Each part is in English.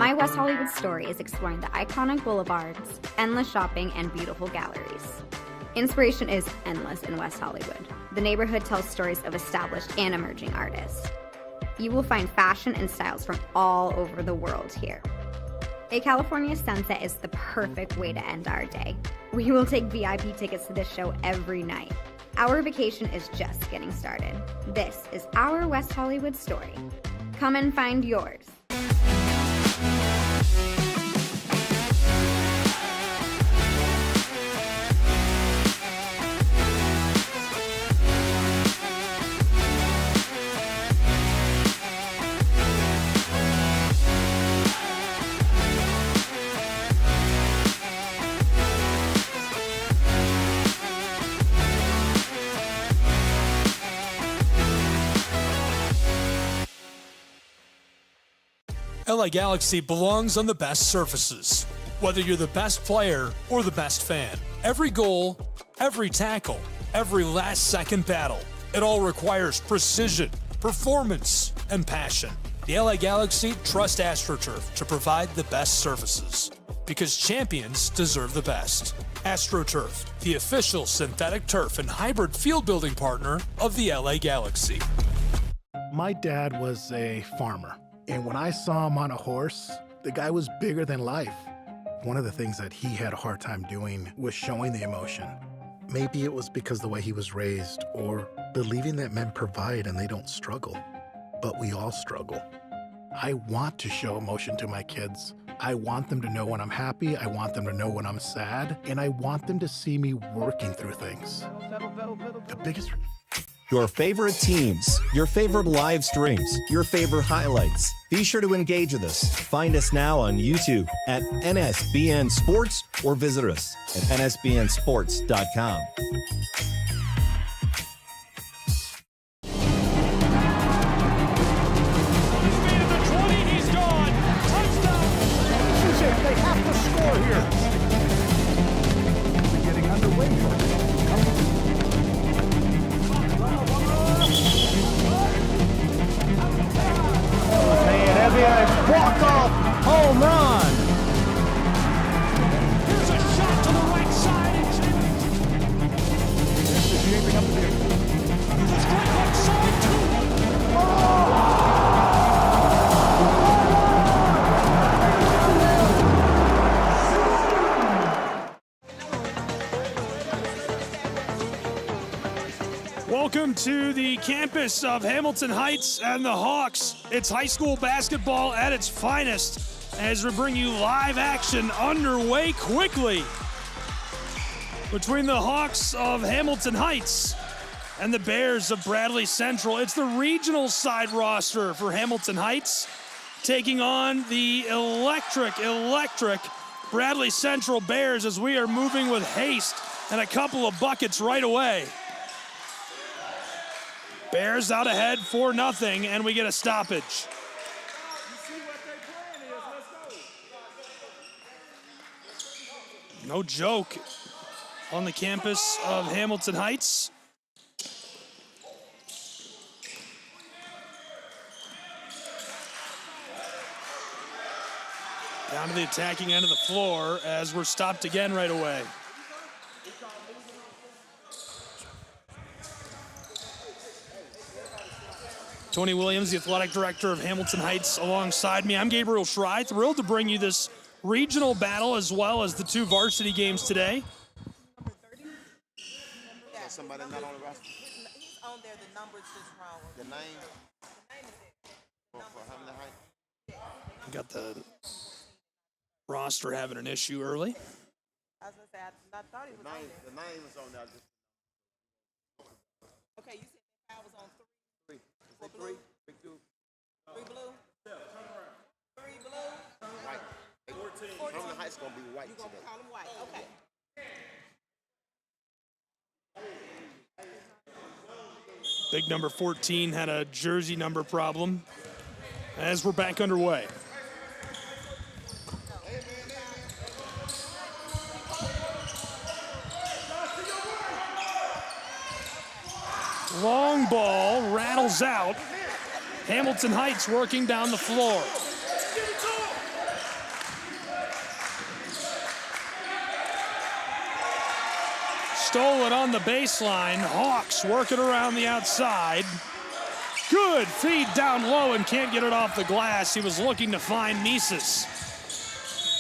My West Hollywood story is exploring the iconic boulevards, endless shopping, and beautiful galleries. Inspiration is endless in West Hollywood. The neighborhood tells stories of established and emerging artists. You will find fashion and styles from all over the world here. A California sunset is the perfect way to end our day. We will take VIP tickets to this show every night. Our vacation is just getting started. This is our West Hollywood story. Come and find yours. LA Galaxy belongs on the best surfaces. Whether you're the best player or the best fan, every goal, every tackle, every last-second battle, it all requires precision, performance, and passion. The LA Galaxy trust AstroTurf to provide the best surfaces, because champions deserve the best. AstroTurf, the official synthetic turf and hybrid field building partner of the LA Galaxy. My dad was a farmer. And when I saw him on a horse, the guy was bigger than life. One of the things that he had a hard time doing was showing the emotion. Maybe it was because the way he was raised, or believing that men provide and they don't struggle. But we all struggle. I want to show emotion to my kids. I want them to know when I'm happy, I want them to know when I'm sad, and I want them to see me working through things. The biggest... Your favorite teams, your favorite live streams, your favorite highlights. Be sure to engage with us. Find us now on YouTube at NSBN Sports or visit us at nsbnsports.com. He's gone. Touchdown. This is it. They have to score here. We're getting underway here. Walk-off home run. Here's a shot to the right side. This is shaping up to be a Here's a strike right side too. Welcome to the campus of Hamilton Heights and the Hawks. It's high school basketball at its finest as we bring you live action underway quickly between the Hawks of Hamilton Heights and the Bears of Bradley Central. It's the regional side roster for Hamilton Heights taking on the electric Bradley Central Bears as we are moving with haste and a couple of buckets right away. Bears out ahead 4-0, and we get a stoppage. No joke on the campus of Hamilton Heights. Down to the attacking end of the floor as we're stopped again right away. Tony Williams, the athletic director of Hamilton Heights, alongside me. I'm Gabriel Schrei, thrilled to bring you this regional battle as well as the two varsity games today. Somebody not on the roster? He's on there, the number's just wrong. The name? For Hamilton Heights? We got the roster having an issue early. I was going to say, I thought he was on there. The name is on there. Okay, you said the foul was on three. Is it three? Big two. Three blue? Yeah, turn around. Three blue? White. 14. Hamilton Heights going to be white You're going today. to call him white. Okay. Big number 14 had a jersey number problem as we're back underway. Long ball rattles out. Hamilton Heights working down the floor. Stole it on the baseline. Hawks working around the outside. Good feed down low and can't get it off the glass. He was looking to find Mises.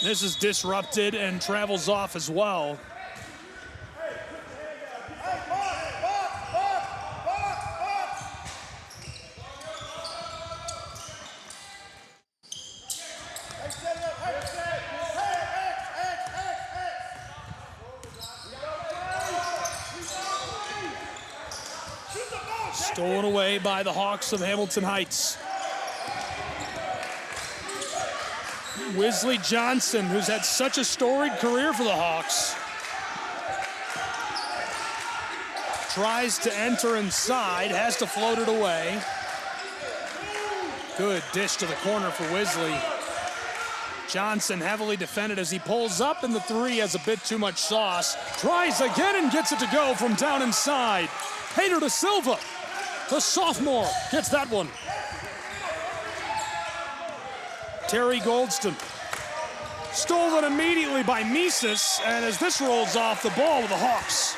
This is disrupted and travels off as well. Stolen away by the Hawks of Hamilton Heights. Wesley Johnson, who's had such a storied career for the Hawks, tries to enter inside, has to float it away. Good dish to the corner for Wesley. Johnson heavily defended as he pulls up, and the three has a bit too much sauce. Tries again and gets it to go from down inside. Hader da Silva, the sophomore, gets that one. Terry Goldston. Stolen immediately by Mises, and as this rolls off, the ball with the Hawks.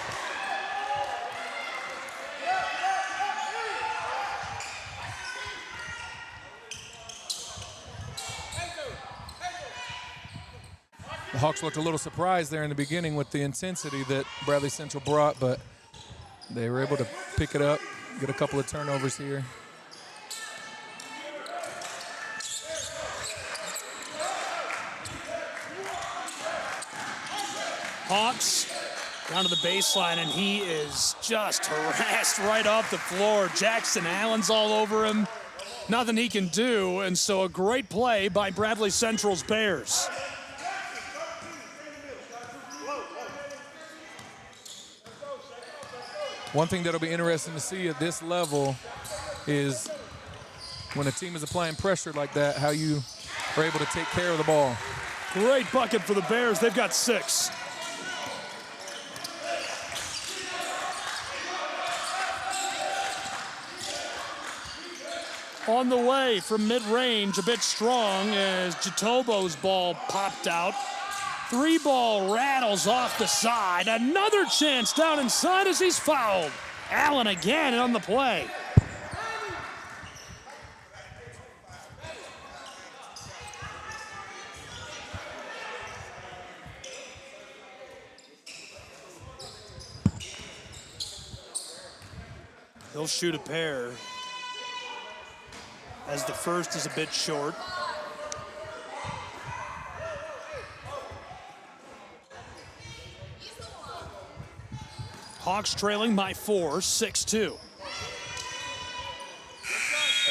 The Hawks looked a little surprised there in the beginning with the intensity that Bradley Central brought, but they were able to pick it up, get a couple of turnovers here. Hawks down to the baseline, and he is just harassed right off the floor. Jackson Allen's all over him. Nothing he can do, and so a great play by Bradley Central's Bears. One thing that'll be interesting to see at this level is when a team is applying pressure like that, how you are able to take care of the ball. Great bucket for the Bears. They've got 6. On the way from mid-range, a bit strong as Jatobo's ball popped out. 3-ball rattles off the side. Another chance down inside as he's fouled. Allen again on the play. He'll shoot a pair, as the first is a bit short. Hawks trailing by 4, 6-2.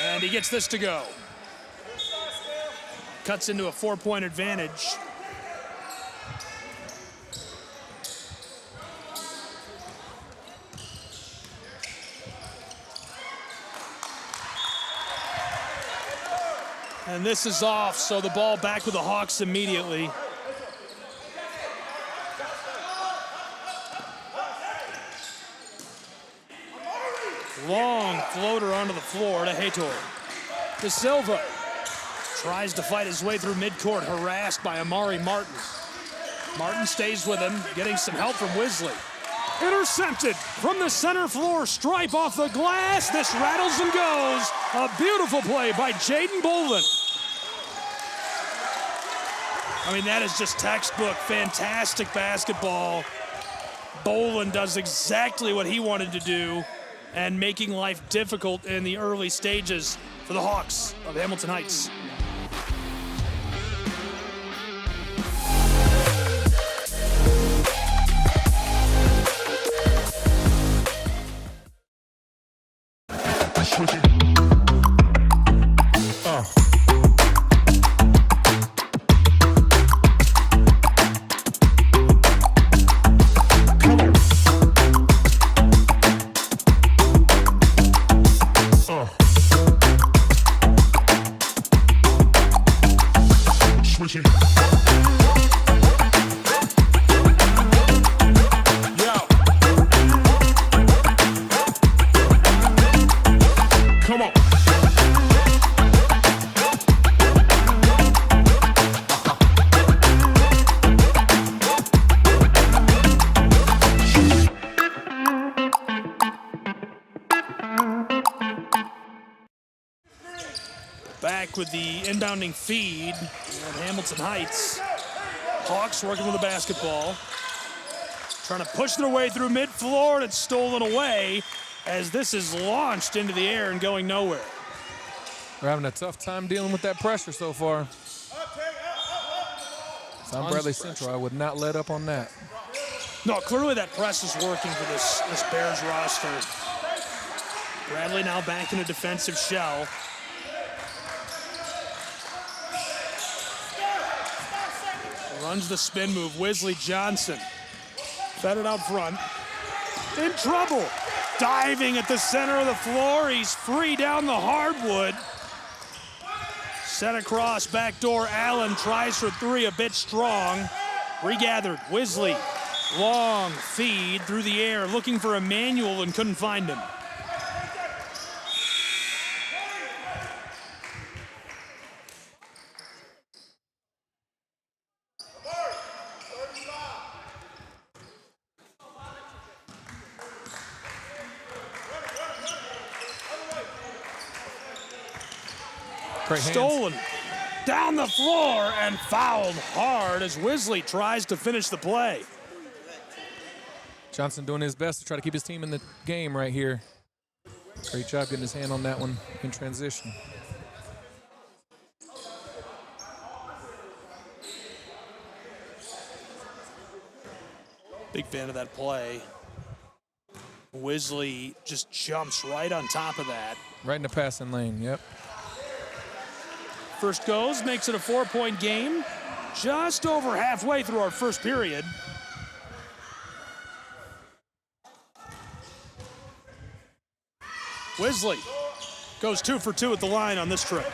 And he gets this to go. Cuts into a 4-point advantage. And this is off, so the ball back with the Hawks immediately. Long floater onto the floor to Hator. Da Silva tries to fight his way through midcourt, harassed by Amari Martin. Martin stays with him, getting some help from Wesley. Intercepted from the center floor, stripe off the glass. This rattles and goes. A beautiful play by Jaden Bolden. I mean, that is just textbook, fantastic basketball. Bolden does exactly what he wanted to do, and making life difficult in the early stages for the Hawks of Hamilton Heights. Come on. back with the inbounding feed at Hamilton Heights. Hawks working with the basketball. Trying to push their way through mid-floor, and it's stolen away as this is launched into the air and going nowhere. We're having a tough time dealing with that pressure so far. If I'm Bradley Central, I would not let up on that. No, clearly that press is working for this Bears roster. Bradley now back in a defensive shell. Runs the spin move. Wesley Johnson fed it out front. In trouble. Diving at the center of the floor. He's free down the hardwood. Set across, backdoor. Allen tries for three, a bit strong. Regathered. Wesley. Long feed through the air, looking for Emmanuel and couldn't find him. Stolen down the floor and fouled hard as Wesley tries to finish the play. Johnson doing his best to try to keep his team in the game right here. Great job getting his hand on that one in transition. Big fan of that play. Wesley just jumps right on top of that. Right in the passing lane, yep. First goes, makes it a 4-point game. Just over halfway through our first period. Wesley goes 2 for 2 at the line on this trip.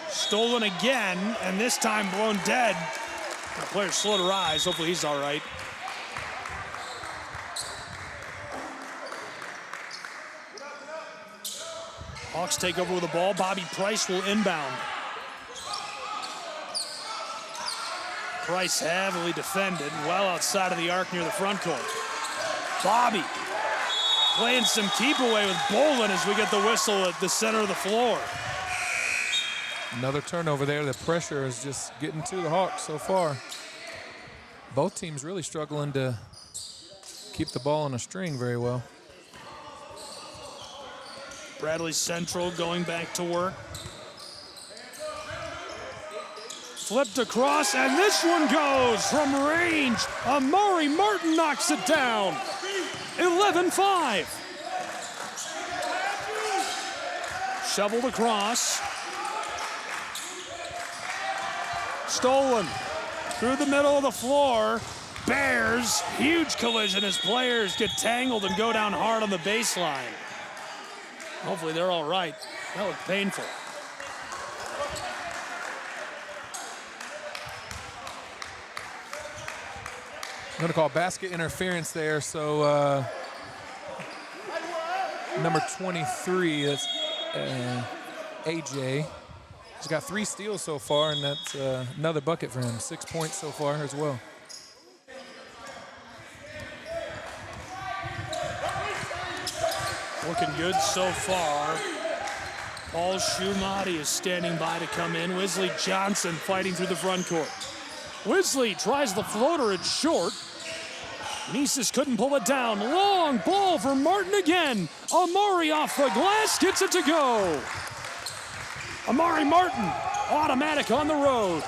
Stolen again, and this time blown dead. The player's slow to rise. Hopefully he's all right. Hawks take over with the ball. Bobby Price will inbound. Price heavily defended, well outside of the arc near the front court. Bobby playing some keep away with Bolin as we get the whistle at the center of the floor. Another turnover there. The pressure is just getting to the Hawks so far. Both teams really struggling to keep the ball on a string very well. Bradley Central going back to work. Flipped across, and this one goes from range. Amari Martin knocks it down. 11-5. Shoveled across. Stolen through the middle of the floor. Bears, huge collision as players get tangled and go down hard on the baseline. Hopefully they're all right. That looked painful. I'm going to call basket interference there. So number 23 is AJ. He's got 3 steals so far, and that's another bucket for him. 6 points so far as well. Looking good so far. Paul Shumati is standing by to come in. Wesley Johnson fighting through the front court. Wesley tries the floater, it's short. Nisus couldn't pull it down. Long ball for Martin again. Amari off the glass, gets it to go. Amari Martin, automatic on the road.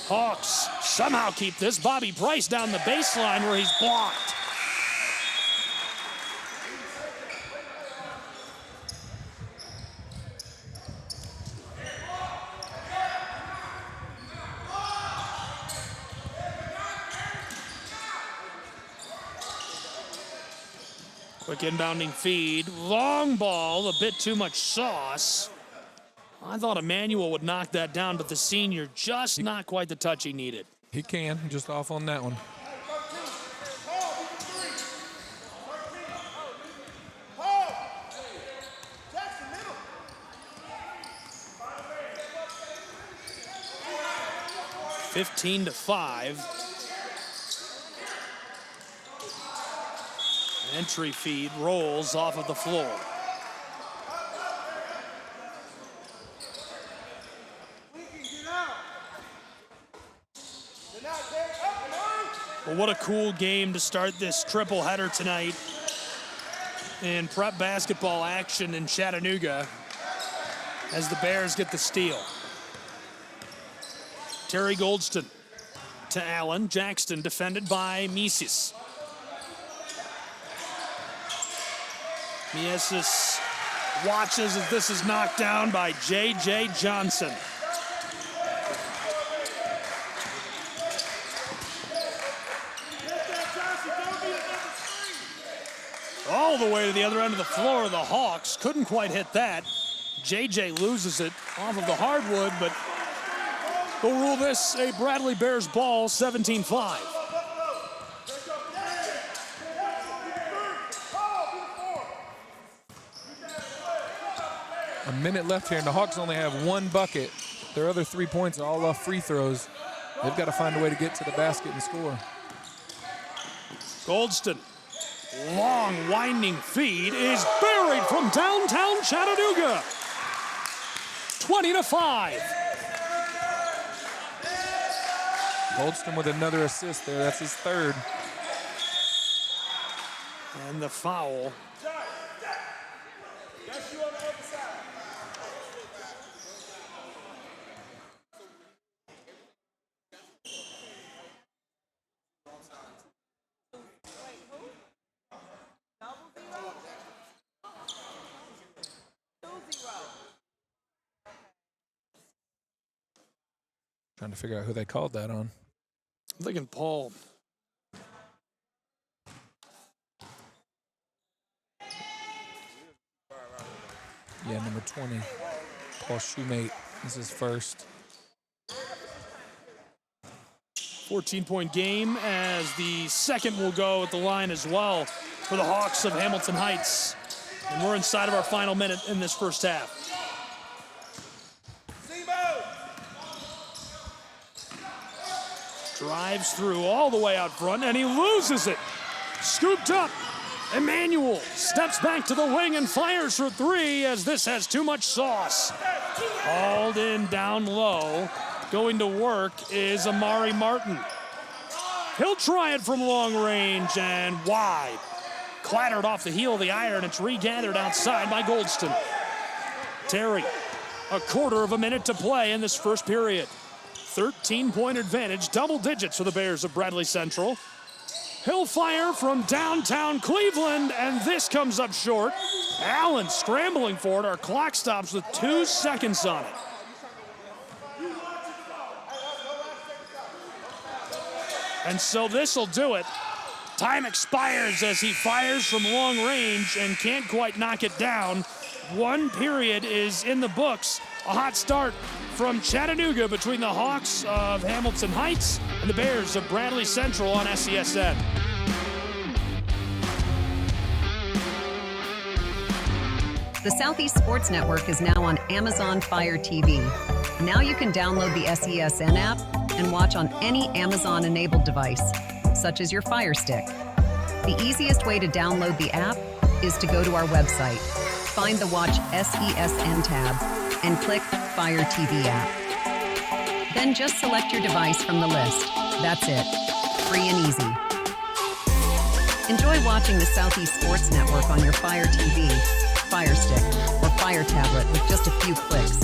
Hawks somehow keep this. Bobby Price down the baseline where he's blocked. Quick inbounding feed. Long ball, a bit too much sauce. I thought Emmanuel would knock that down, but the senior just not quite the touch he needed. He can, just off on that one. 15-5. Entry feed rolls off of the floor. Well, what a cool game to start this triple header tonight in prep basketball action in Chattanooga as the Bears get the steal. Terry Goldston to Allen. Jackson defended by Miesis. Miesis watches as this is knocked down by J.J. Johnson. All the way to the other end of the floor, the Hawks couldn't quite hit that. J.J. loses it off of the hardwood, but they'll rule this a Bradley Bears ball, 17-5. A minute left here, and the Hawks only have one bucket. Their other 3 points are all off free throws. They've got to find a way to get to the basket and score. Goldston, long winding feed is buried from downtown Chattanooga. 20-5. Goldston with another assist there. That's his third. And the foul. Trying to figure out who they called that on. I'm thinking Paul. Yeah, number 20, Paul Shoemate is his first. 14-point game as the second will go at the line as well for the Hawks of Hamilton Heights. And we're inside of our final minute in this first half. Drives through all the way out front, and he loses it. Scooped up. Emmanuel steps back to the wing and fires for three as this has too much sauce. Hauled in down low. Going to work is Amari Martin. He'll try it from long range and wide. Clattered off the heel of the iron. It's regathered outside by Goldston. Terry, a quarter of a minute to play in this first period. 13-point advantage, double digits for the Bears of Bradley Central. He'll fire from downtown Cleveland, and this comes up short. Allen scrambling for it. Our clock stops with 2 seconds on it. And so this'll do it. Time expires as he fires from long range and can't quite knock it down. One period is in the books. A hot start from Chattanooga between the Hawks of Hamilton Heights and the Bears of Bradley Central on SESN. The Southeast Sports Network is now on Amazon Fire TV. Now you can download the SESN app and watch on any Amazon-enabled device, such as your Fire Stick. The easiest way to download the app is to go to our website, find the Watch SESN tab, and click Fire TV app. Then just select your device from the list. That's it. Free and easy. Enjoy watching the Southeast Sports Network on your Fire TV, Fire Stick, or Fire tablet with just a few clicks.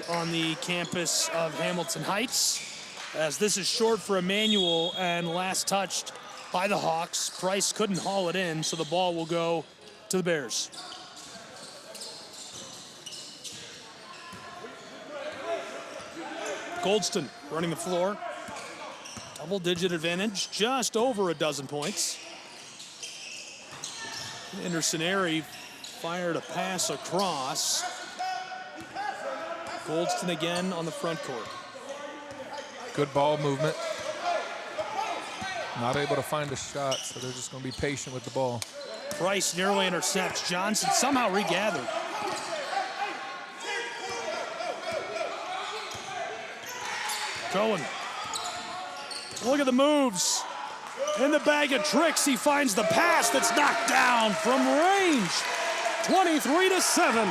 on the campus of Hamilton Heights, as this is short for Emmanuel and last touched by the Hawks. Price couldn't haul it in, so the ball will go to the Bears. Goldston running the floor. Double-digit advantage, just over a dozen points. Anderson Airy fired a pass across. Goldston again on the front court. Good ball movement. Not able to find a shot, so they're just going to be patient with the ball. Price nearly intercepts. Johnson somehow regathered. Cohen. Look at the moves. In the bag of tricks, he finds the pass that's knocked down from range. 23-7.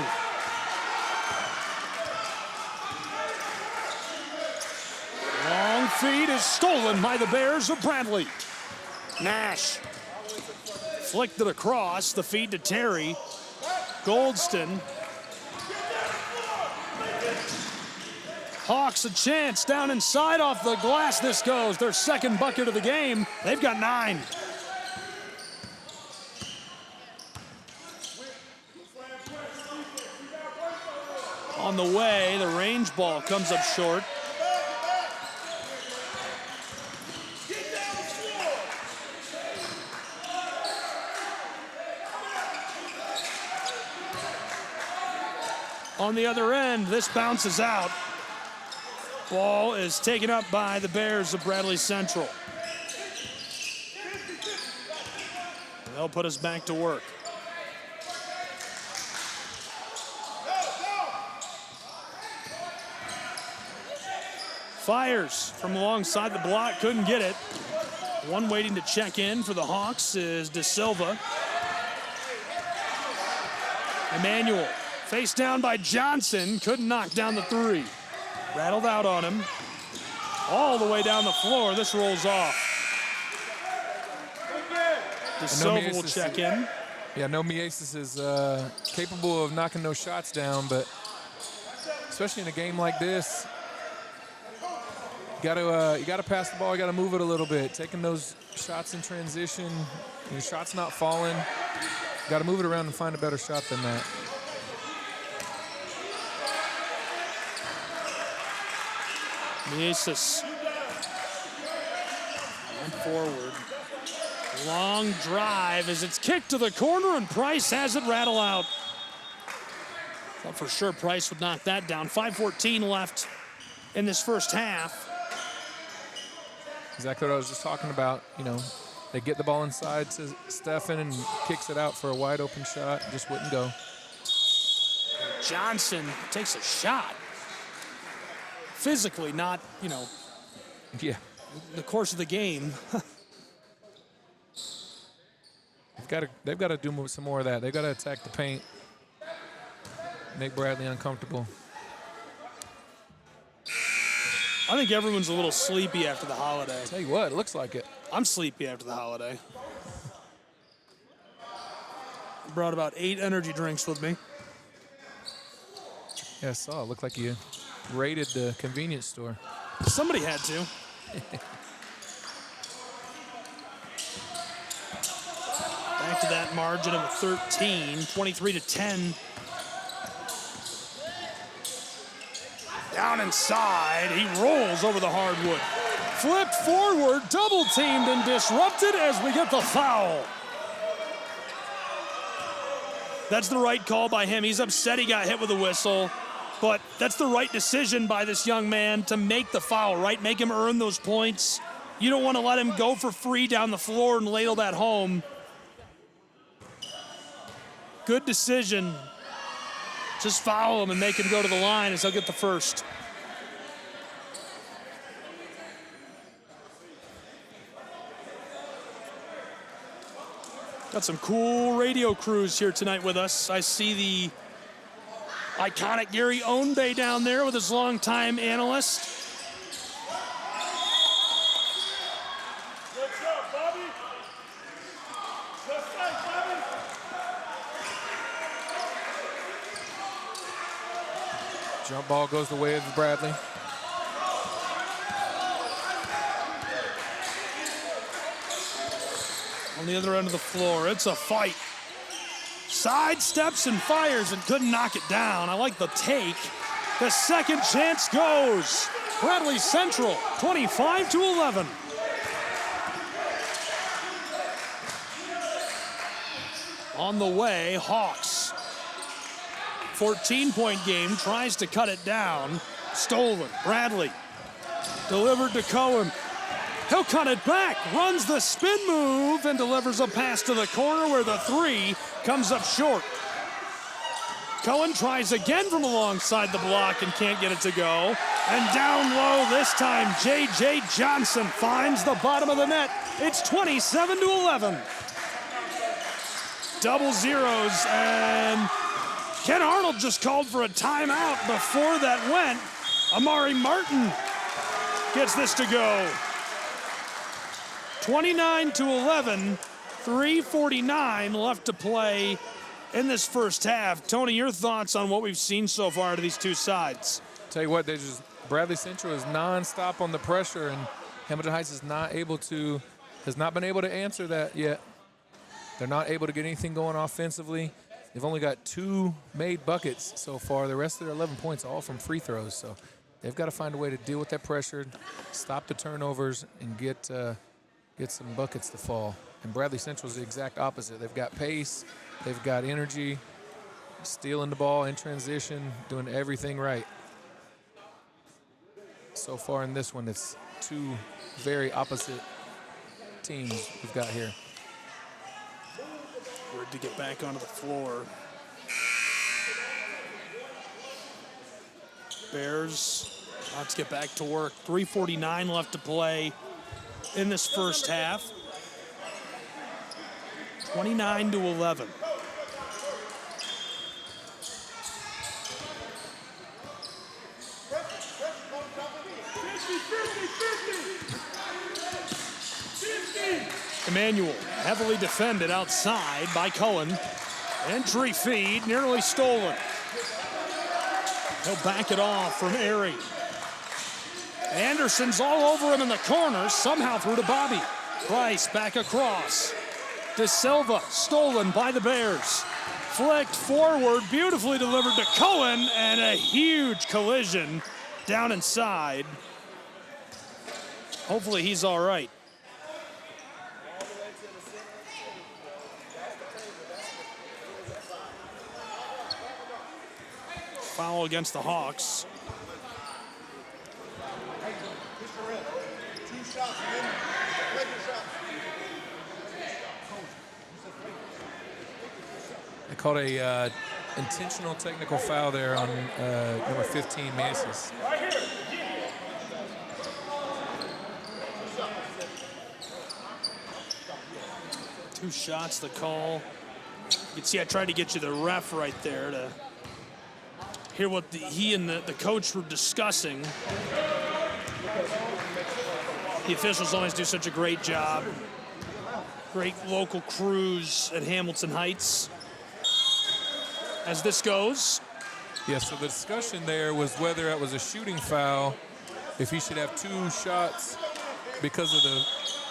Long feed is stolen by the Bears of Bradley. Nash flicked it across, the feed to Terry. Goldston. Hawks a chance down inside off the glass. This goes their second bucket of the game. They've got 9. On the way, the range ball comes up short. On the other end, this bounces out. Ball is taken up by the Bears of Bradley Central. They'll put us back to work. Fires from alongside the block, couldn't get it. One waiting to check in for the Hawks is De Silva. Emmanuel, face down by Johnson, couldn't knock down the 3. Rattled out on him. All the way down the floor, this rolls off. De Silva will check in. Yeah, no Miesis is capable of knocking those shots down, but especially in a game like this, you gotta pass the ball, you gotta move it a little bit. Taking those shots in transition, your shot's not falling. You gotta move it around and find a better shot than that. Miesis. And forward. Long drive as it's kicked to the corner and Price has it rattle out. Thought for sure Price would knock that down. 5:14 left in this first half. Exactly what I was just talking about. You know, they get the ball inside to Stephen and kicks it out for a wide open shot. Just wouldn't go. Johnson takes a shot. Physically, not, Yeah. the course of the game. They've got to do some more of that. They've got to attack the paint. Make Bradley uncomfortable. I think everyone's a little sleepy after the holiday. Tell you what, it looks like it. I'm sleepy after the holiday. Brought about 8 energy drinks with me. Yeah, I saw. It looked like you raided the convenience store. Somebody had to. Back to that margin of 13, 23-10. Down inside, he rolls over the hardwood. Flipped forward, double teamed and disrupted as we get the foul. That's the right call by him. He's upset he got hit with a whistle, but that's the right decision by this young man to make the foul, right? Make him earn those points. You don't want to let him go for free down the floor and ladle that home. Good decision. Just foul him and make him go to the line as he'll get the first. Got some cool radio crews here tonight with us. I see the iconic Gary Ownbay down there with his longtime analyst. Jump ball goes the way of Bradley. On the other end of the floor, it's a fight. Sidesteps and fires and couldn't knock it down. I like the take. The second chance goes. Bradley Central, 25-11. On the way, Hawks. 14-point game, tries to cut it down. Stolen, Bradley. Delivered to Cohen. He'll cut it back, runs the spin move, and delivers a pass to the corner where the three comes up short. Cohen tries again from alongside the block and can't get it to go. And down low this time, J.J. Johnson finds the bottom of the net. It's 27-11. Double zeros, and Ken Arnold just called for a timeout before that went. Amari Martin gets this to go. 29-11, 3:49 left to play in this first half. Tony, your thoughts on what we've seen so far out of these two sides? Tell you what, Bradley Central is nonstop on the pressure, and Hamilton Heights has not been able to answer that yet. They're not able to get anything going offensively. They've only got 2 made buckets so far. The rest of their 11 points are all from free throws. So they've got to find a way to deal with that pressure, stop the turnovers, and get some buckets to fall. And Bradley Central is the exact opposite. They've got pace, they've got energy, stealing the ball in transition, doing everything right. So far in this one, it's 2 very opposite teams we've got here. Word to get back onto the floor. Bears, let's get back to work. 3:49 left to play in this first half. 29-11. Emmanuel, heavily defended outside by Cohen. Entry feed, nearly stolen. He'll back it off from Airy. Anderson's all over him in the corner, somehow through to Bobby. Price back across. De Silva, stolen by the Bears. Flicked forward, beautifully delivered to Cohen, and a huge collision down inside. Hopefully he's all right. Foul against the Hawks. They called a intentional technical foul there on number 15, Macy's. Two shots the call. You can see I tried to get you the ref right there to hear what he and the coach were discussing. The officials always do such a great job. Great local crews at Hamilton Heights. As this goes. Yeah, so the discussion there was whether it was a shooting foul, if he should have 2 shots because of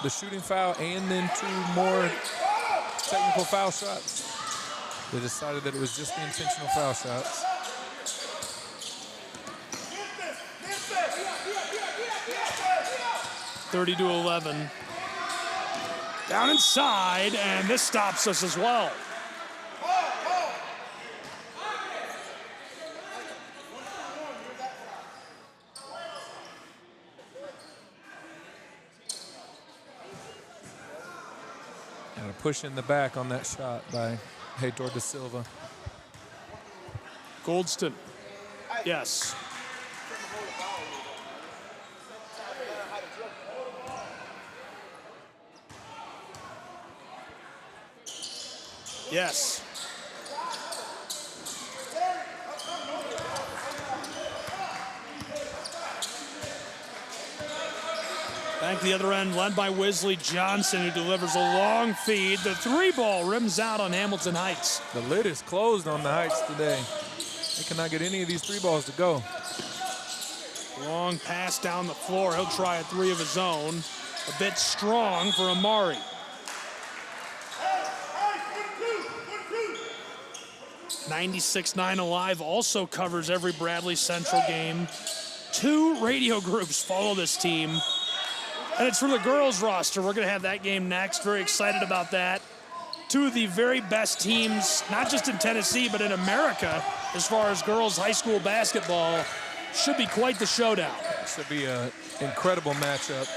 the shooting foul and then 2 more technical foul shots. They decided that it was just the intentional foul shots. (30-11). Down inside, and this stops us as well. And a push in the back on that shot by Heitor de Silva. Goldston, yes. Yes. Back to the other end, led by Wesley Johnson, who delivers a long feed. The 3 ball rims out on Hamilton Heights. The lid is closed on the Heights today. They cannot get any of these 3 balls to go. Long pass down the floor. He'll try a 3 of his own. A bit strong for Amari. "96.9 Alive" also covers every Bradley Central game. 2 radio groups follow this team. And it's for the girls roster. We're going to have that game next. Very excited about that. 2 of the very best teams, not just in Tennessee, but in America, as far as girls high school basketball. Should be quite the showdown. Should be an incredible matchup.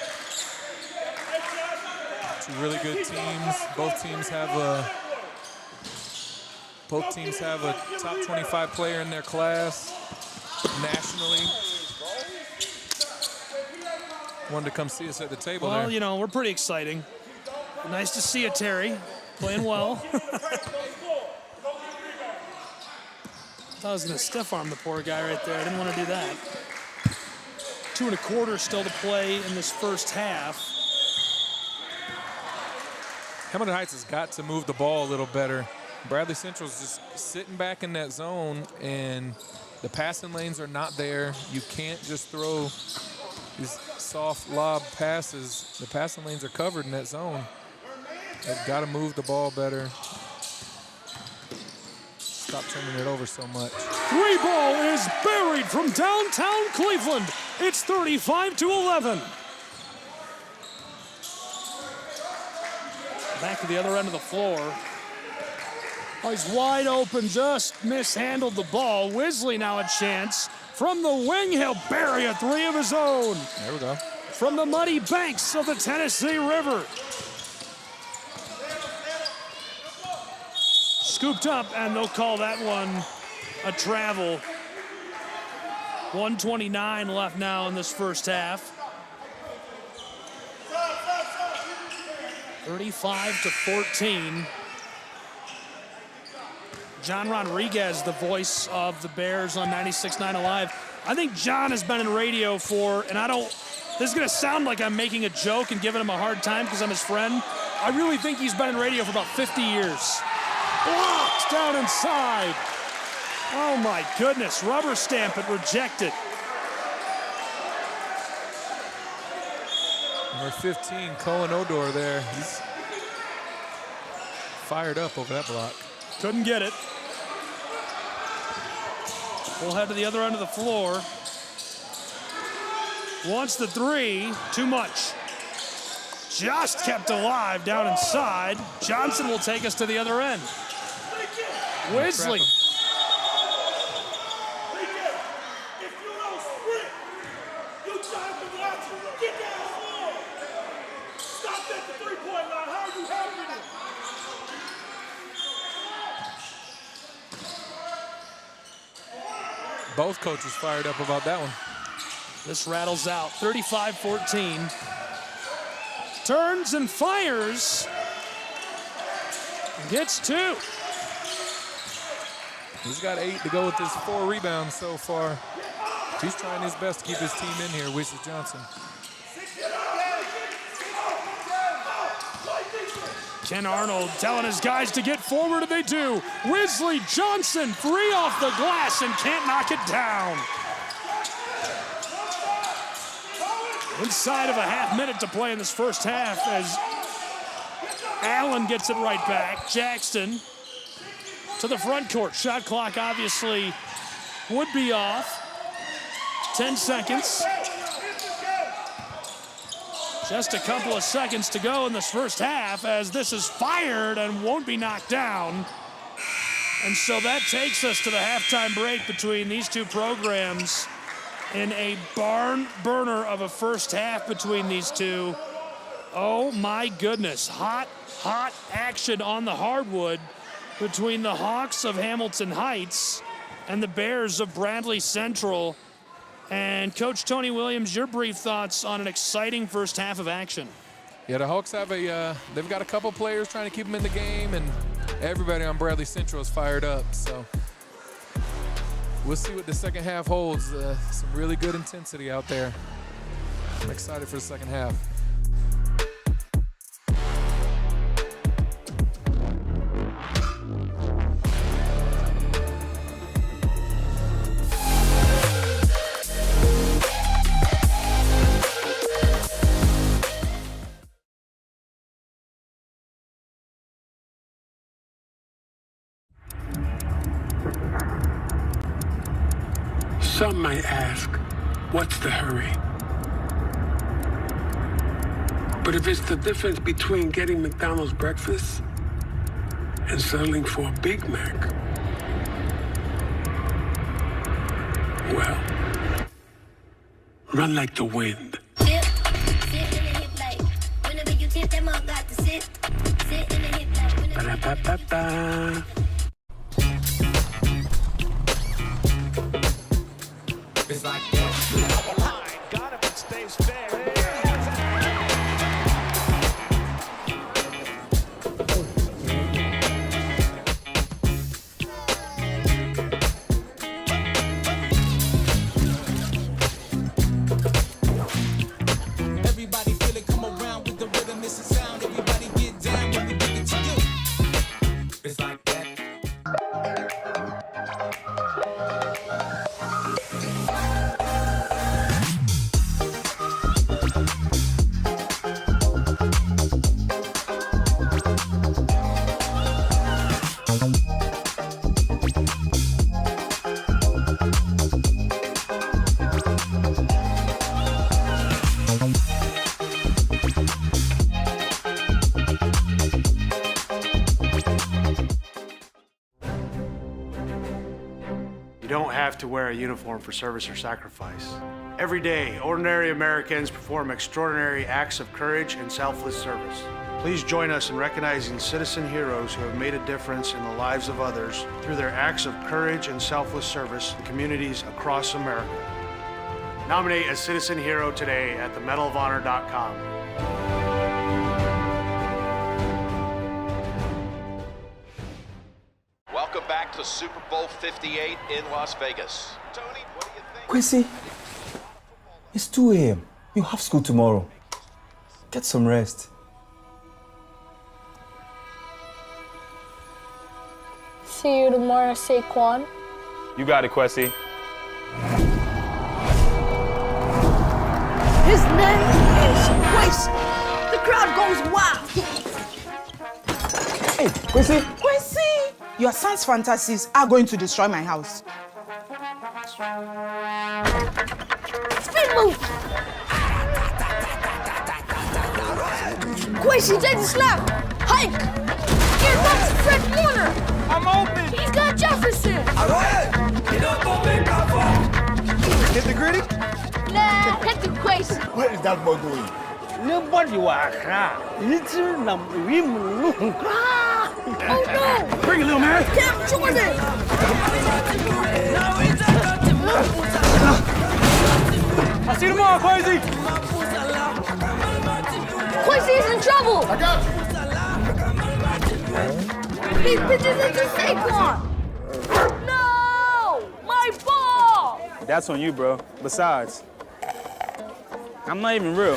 2 really good teams. Both teams have a top 25 player in their class nationally. Wanted to come see us at the table there. Well, you know, we're pretty exciting. Nice to see you, Terry. Playing well. I was going to stiff arm the poor guy right there. I didn't want to do that. 2 1/4 still to play in this first half. Hamilton Heights has got to move the ball a little better. Bradley Central's just sitting back in that zone, and the passing lanes are not there. You can't just throw these soft lob passes. The passing lanes are covered in that zone. They've got to move the ball better. Stop turning it over so much. 3 ball is buried from downtown Cleveland. It's 35-11. Back to the other end of the floor. Oh, he's wide open, just mishandled the ball. Wisley now a chance. From the wing, he'll bury a 3 of his own. There we go. From the muddy banks of the Tennessee River. Scooped up, and they'll call that one a travel. 1:29 left now in this first half. 35-14. John Rodriguez, the voice of the Bears on 96.9 Alive. I think John has been in radio for, and this is gonna sound like I'm making a joke and giving him a hard time because I'm his friend. I really think he's been in radio for about 50 years. Blocked down inside. Oh my goodness, rubber stamp it, rejected. Number 15, Cohen Odor there. He's fired up over that block. Couldn't get it. We'll head to the other end of the floor. Wants the 3, too much. Just kept alive down inside. Johnson will take us to the other end. Wisley. Both coaches fired up about that one. This rattles out, 35-14. Turns and fires. Gets 2. He's got 8 to go with his 4 rebounds so far. He's trying his best to keep his team in here, Wesley Johnson. Ken Arnold telling his guys to get forward, and they do. Wesley Johnson, 3 off the glass and can't knock it down. Inside of a half minute to play in this first half as Allen gets it right back. Jackson to the front court. Shot clock obviously would be off. 10 seconds. Just a couple of seconds to go in this first half as this is fired and won't be knocked down. And so that takes us to the halftime break between these two programs in a barn burner of a first half between these two. Oh my goodness, hot action on the hardwood between the Hawks of Hamilton Heights and the Bears of Bradley Central. And Coach Tony Williams, your brief thoughts on an exciting first half of action. Yeah, the Hawks have they've got a couple players trying to keep them in the game, and everybody on Bradley Central is fired up. So we'll see what the second half holds. Some really good intensity out there. I'm excited for the second half. might ask, what's the hurry? But if it's the difference between getting McDonald's breakfast and settling for a Big Mac, well, run like the wind. Ba-da-ba-ba-ba. It's like that. Got him and stays fair. Everybody feel it, come around with the rhythm, it's a sound. Everybody get down when we bring it to you. It's like that. You don't have to wear a uniform for service or sacrifice. Every day, ordinary Americans perform extraordinary acts of courage and selfless service. Please join us in recognizing citizen heroes who have made a difference in the lives of others through their acts of courage and selfless service in communities across America. Nominate a citizen hero today at themedalofhonor.com. Welcome back to Super Bowl 58 in Las Vegas. Tony, what do you think? Quincy, it's 2 a.m. You have school tomorrow. Get some rest. See you tomorrow, Saquon. You got it, Quessy. His name is Quincy. The crowd goes wild. Hey, Quincy. Quincy! Your son's fantasies are going to destroy my house. Speed move. Quincy, take the snap. Hike. Here comes Fred Warner. I'm open. He's got Jefferson. Hit the gritty? Nah, hit the Quincy. Where is that boy going? Nobody was little number. Oh no! Bring it, little man. Cam Jordan! I'll see you tomorrow, Quincy. Quincy's in trouble! I got you. He pitches it to Saquon! No! My ball! That's on you, bro. Besides, I'm not even real.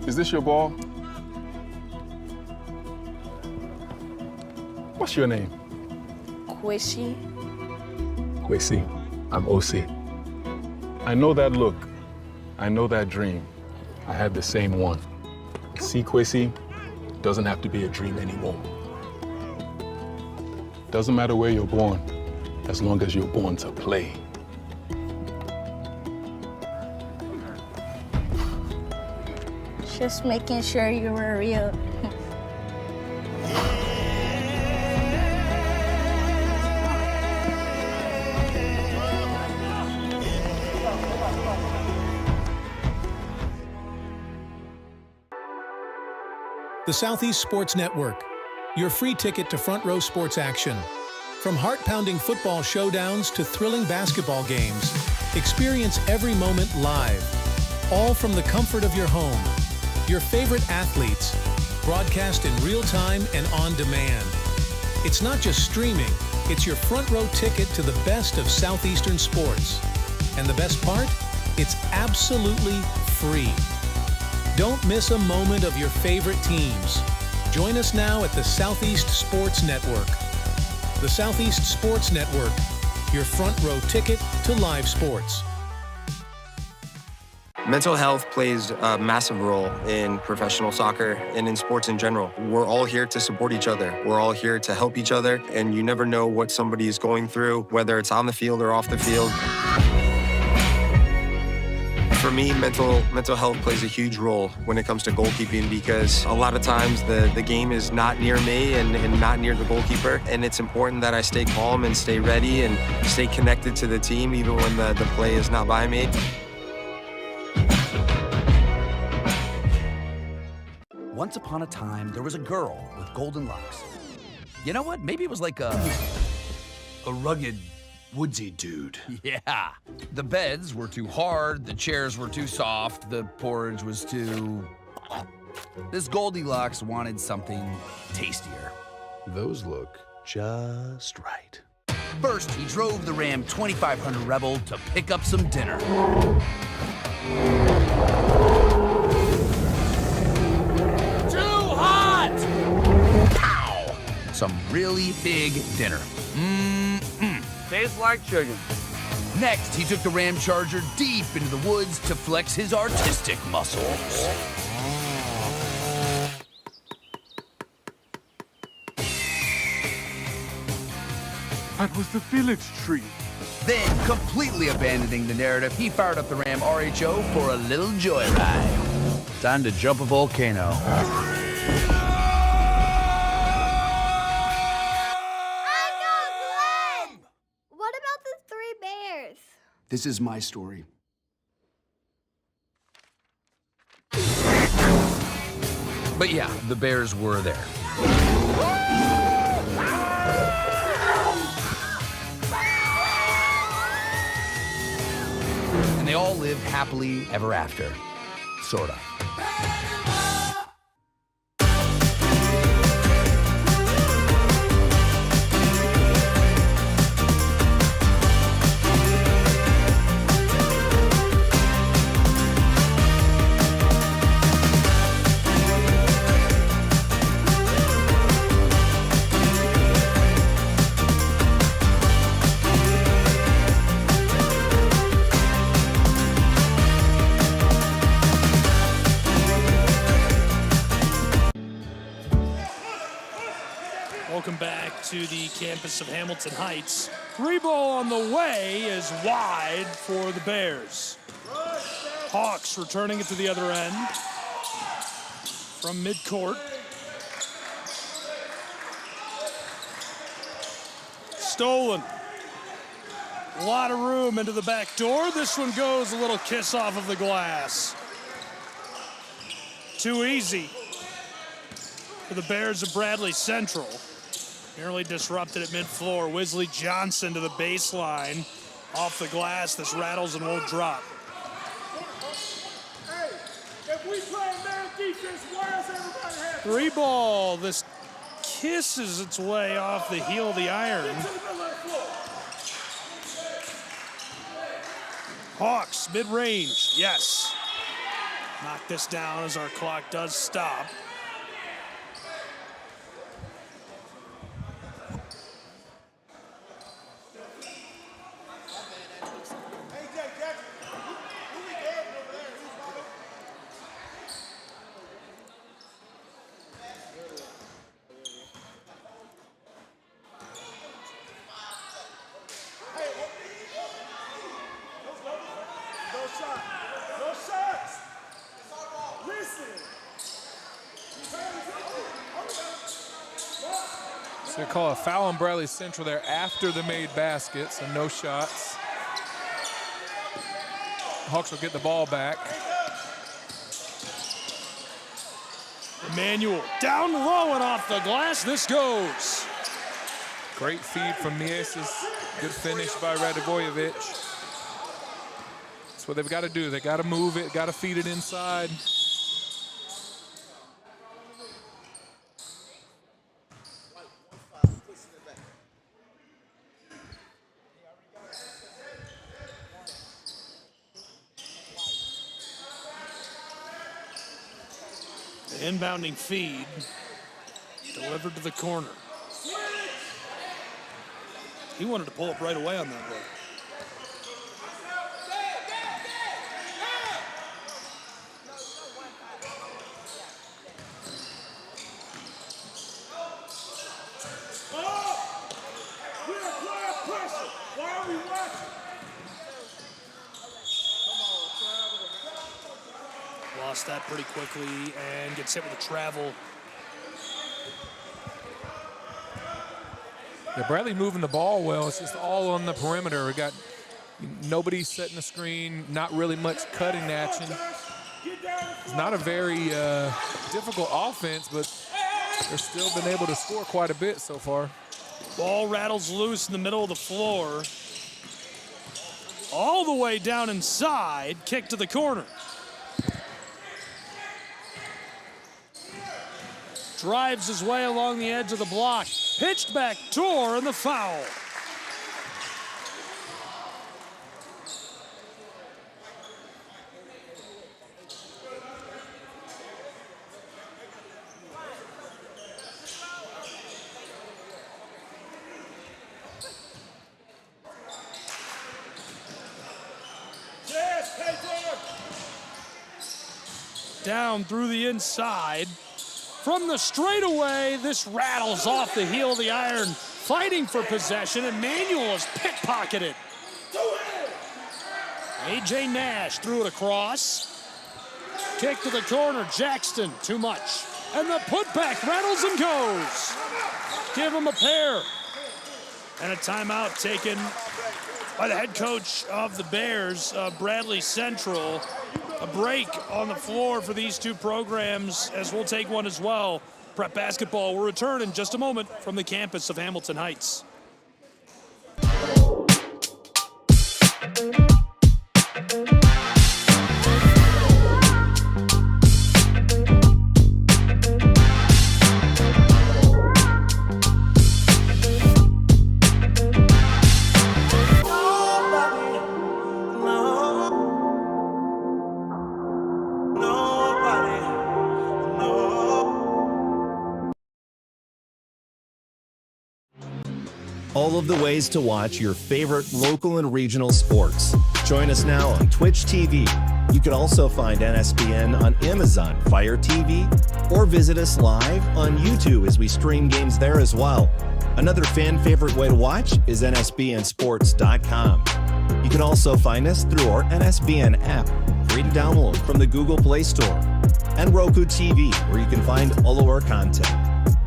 Is this your ball? What's your name? Quincy. Quincy. I'm OC. I know that look. I know that dream. I had the same one. See, Quincy, doesn't have to be a dream anymore. Doesn't matter where you're born, as long as you're born to play. Just making sure you were real. The Southeast Sports Network, your free ticket to front row sports action. From heart-pounding football showdowns to thrilling basketball games, experience every moment live, all from the comfort of your home. Your favorite athletes, broadcast in real time and on demand. It's not just streaming, it's your front row ticket to the best of Southeastern sports. And the best part? It's absolutely free. Don't miss a moment of your favorite teams. Join us now at the Southeast Sports Network. The Southeast Sports Network, your front row ticket to live sports. Mental health plays a massive role in professional soccer and in sports in general. We're all here to support each other. We're all here to help each other, and you never know what somebody is going through, whether it's on the field or off the field. For me, mental health plays a huge role when it comes to goalkeeping, because a lot of times the game is not near me and not near the goalkeeper, and it's important that I stay calm and stay ready and stay connected to the team even when the play is not by me. Once upon a time, there was a girl with golden locks. You know what? Maybe it was like a rugged, woodsy dude. Yeah. The beds were too hard, the chairs were too soft, the porridge was too... This Goldilocks wanted something tastier. Those look just right. First, he drove the Ram 2500 Rebel to pick up some dinner. Some really big dinner. Tastes like chicken. Next, he took the Ram Charger deep into the woods to flex his artistic muscles. That was the village tree. Then, completely abandoning the narrative, he fired up the Ram RHO for a little joyride. Time to jump a volcano. This is my story. But yeah, the bears were there. And they all lived happily ever after. Sorta. Welcome back to the campus of Hamilton Heights. Three ball on the way is wide for the Bears. Hawks returning it to the other end from midcourt. Stolen. A lot of room into the back door. This one goes a little kiss off of the glass. Too easy for the Bears of Bradley Central. Nearly disrupted at mid-floor. Wesley Johnson to the baseline. Off the glass, this rattles and won't drop. Hey, if we play man defense, why does everybody have... Three ball, this kisses its way off the heel of the iron. Hawks, mid-range, yes. Knock this down as our clock does stop. So they call a foul on Bradley Central there after the made basket, so no shots. Hawks will get the ball back. Emmanuel down low and off the glass. This goes. Great feed from Mieses. Good finish by Radivojevic. That's what they've got to do. They got to move it, got to feed it inside. Inbounding feed, delivered to the corner. He wanted to pull up right away on that one. Lost that pretty quickly and gets hit with a travel. Yeah, Bradley moving the ball well. It's just all on the perimeter. We got nobody setting the screen, not really much cutting action. It's not a very difficult offense, but they're still been able to score quite a bit so far. Ball rattles loose in the middle of the floor. All the way down inside, kick to the corner. Drives his way along the edge of the block. Pitched back door and the foul. Down through the inside. From the straightaway, this rattles off the heel of the iron, fighting for possession, and Manuel is pickpocketed. A.J. Nash threw it across. Kick to the corner, Jackson, too much. And the putback rattles and goes. Give him a pair. And a timeout taken by the head coach of the Bears, Bradley Central. A break on the floor for these two programs, as we'll take one as well. Prep basketball will return in just a moment from the campus of Hamilton Heights. All of the ways to watch your favorite local and regional sports. Join us now on Twitch TV. You can also find NSBN on Amazon Fire TV or visit us live on YouTube as we stream games there as well. Another fan favorite way to watch is NSBNsports.com. You can also find us through our NSBN app, free to download from the Google Play Store, and Roku TV, where you can find all of our content.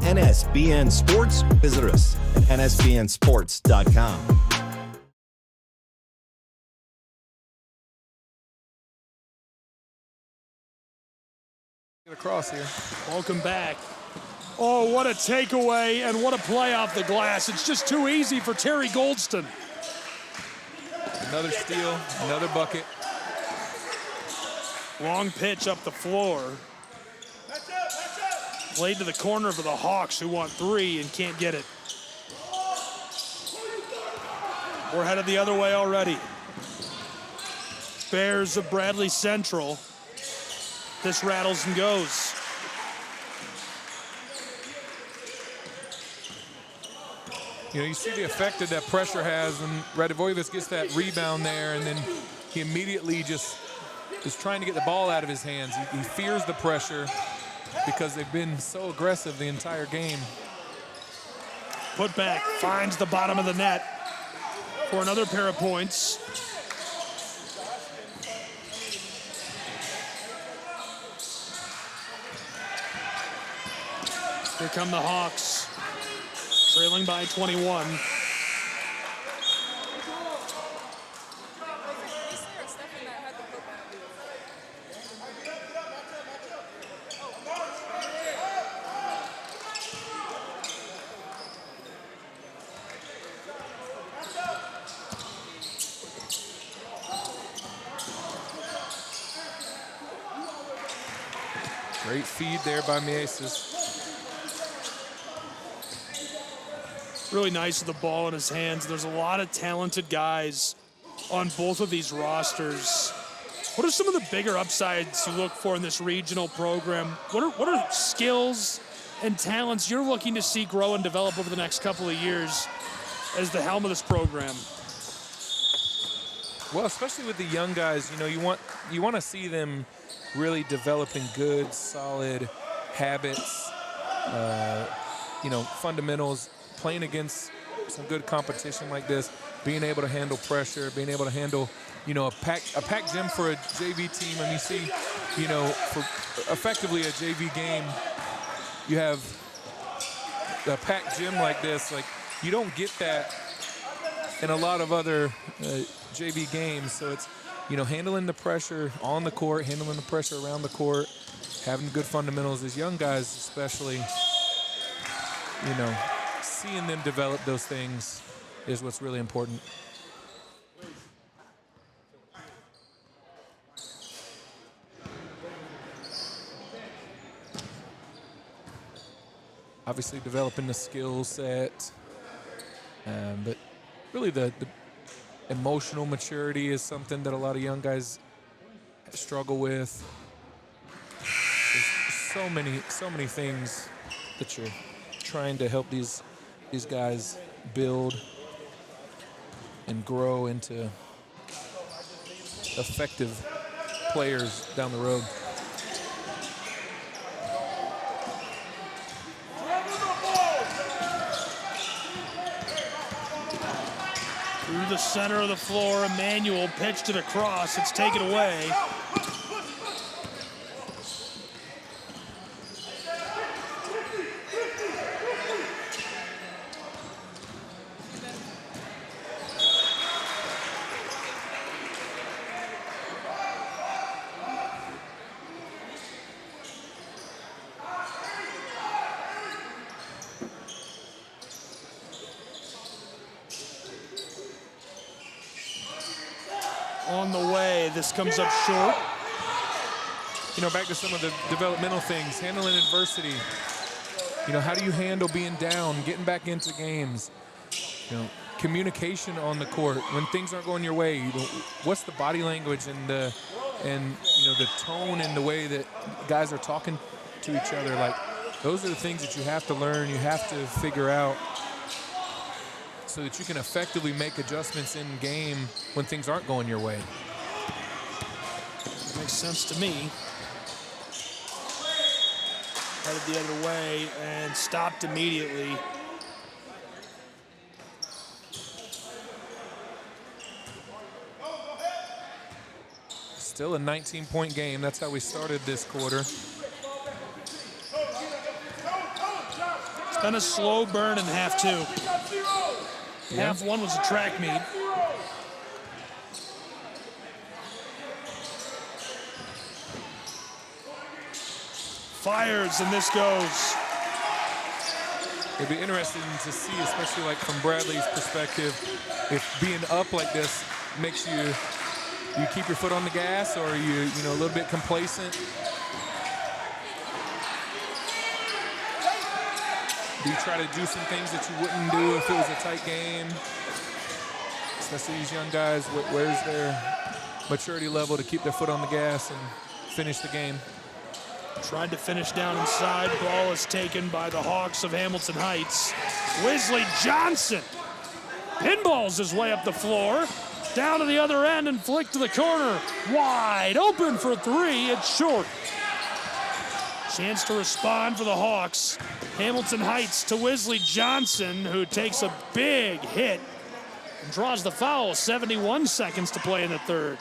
NSBN Sports, visit us at nsbnsports.com. Get across here. Welcome back. Oh, what a takeaway and what a play off the glass. It's just too easy for Terry Goldston. Another steal, another bucket. Long pitch up the floor. Played to the corner for the Hawks, who want three and can't get it. We're headed the other way already. Bears of Bradley Central. This rattles and goes. You know, you see the effect that pressure has when Radivojevic gets that rebound there, and then he immediately just is trying to get the ball out of his hands. He fears the pressure because they've been so aggressive the entire game. Put back, finds the bottom of the net for another pair of points. Here come the Hawks, trailing by 21. Great feed there by Mieses. Really nice with the ball in his hands. There's a lot of talented guys on both of these rosters. What are some of the bigger upsides you look for in this regional program? What are skills and talents you're looking to see grow and develop over the next couple of years as the helm of this program. Well, especially with the young guys, you know, you want to see them really developing good, solid habits, you know, fundamentals, playing against some good competition like this, being able to handle pressure, being able to handle, you know, a packed gym for a JV team. And you see, you know, for effectively a JV game, you have a packed gym like this. Like, you don't get that in a lot of other JV games. So it's, you know, handling the pressure on the court, handling the pressure around the court, having good fundamentals. As young guys especially, you know, seeing them develop those things is what's really important. Obviously developing the skill set, but really the emotional maturity is something that a lot of young guys struggle with. There's so many things that you're trying to help these guys build and grow into effective players down the road. Through the center of the floor, Emmanuel pitched it across. It's taken away. On the way, this comes up short. You know, back to some of the developmental things, handling adversity. You know, how do you handle being down, getting back into games? You know, communication on the court when things aren't going your way. You know, what's the body language and you know, the tone and the way that guys are talking to each other? Like, those are the things that you have to learn, you have to figure out, so that you can effectively make adjustments in game when things aren't going your way. Makes sense to me. Headed the other way and stopped immediately. Still a 19-point game. That's how we started this quarter. It's been a slow burn in half two. Yeah. Half one was a track meet. Fires, and this goes. It'd be interesting to see, especially like from Bradley's perspective, if being up like this makes you keep your foot on the gas, or you know, a little bit complacent. Do you try to do some things that you wouldn't do if it was a tight game? Especially these young guys, where's their maturity level to keep their foot on the gas and finish the game? Tried to finish down inside. Ball is taken by the Hawks of Hamilton Heights. Wesley Johnson pinballs his way up the floor, down to the other end and flicked to the corner. Wide open for three. It's short. Chance to respond for the Hawks. Hamilton Heights to Wesley Johnson, who takes a big hit and draws the foul. 71 seconds to play in the third.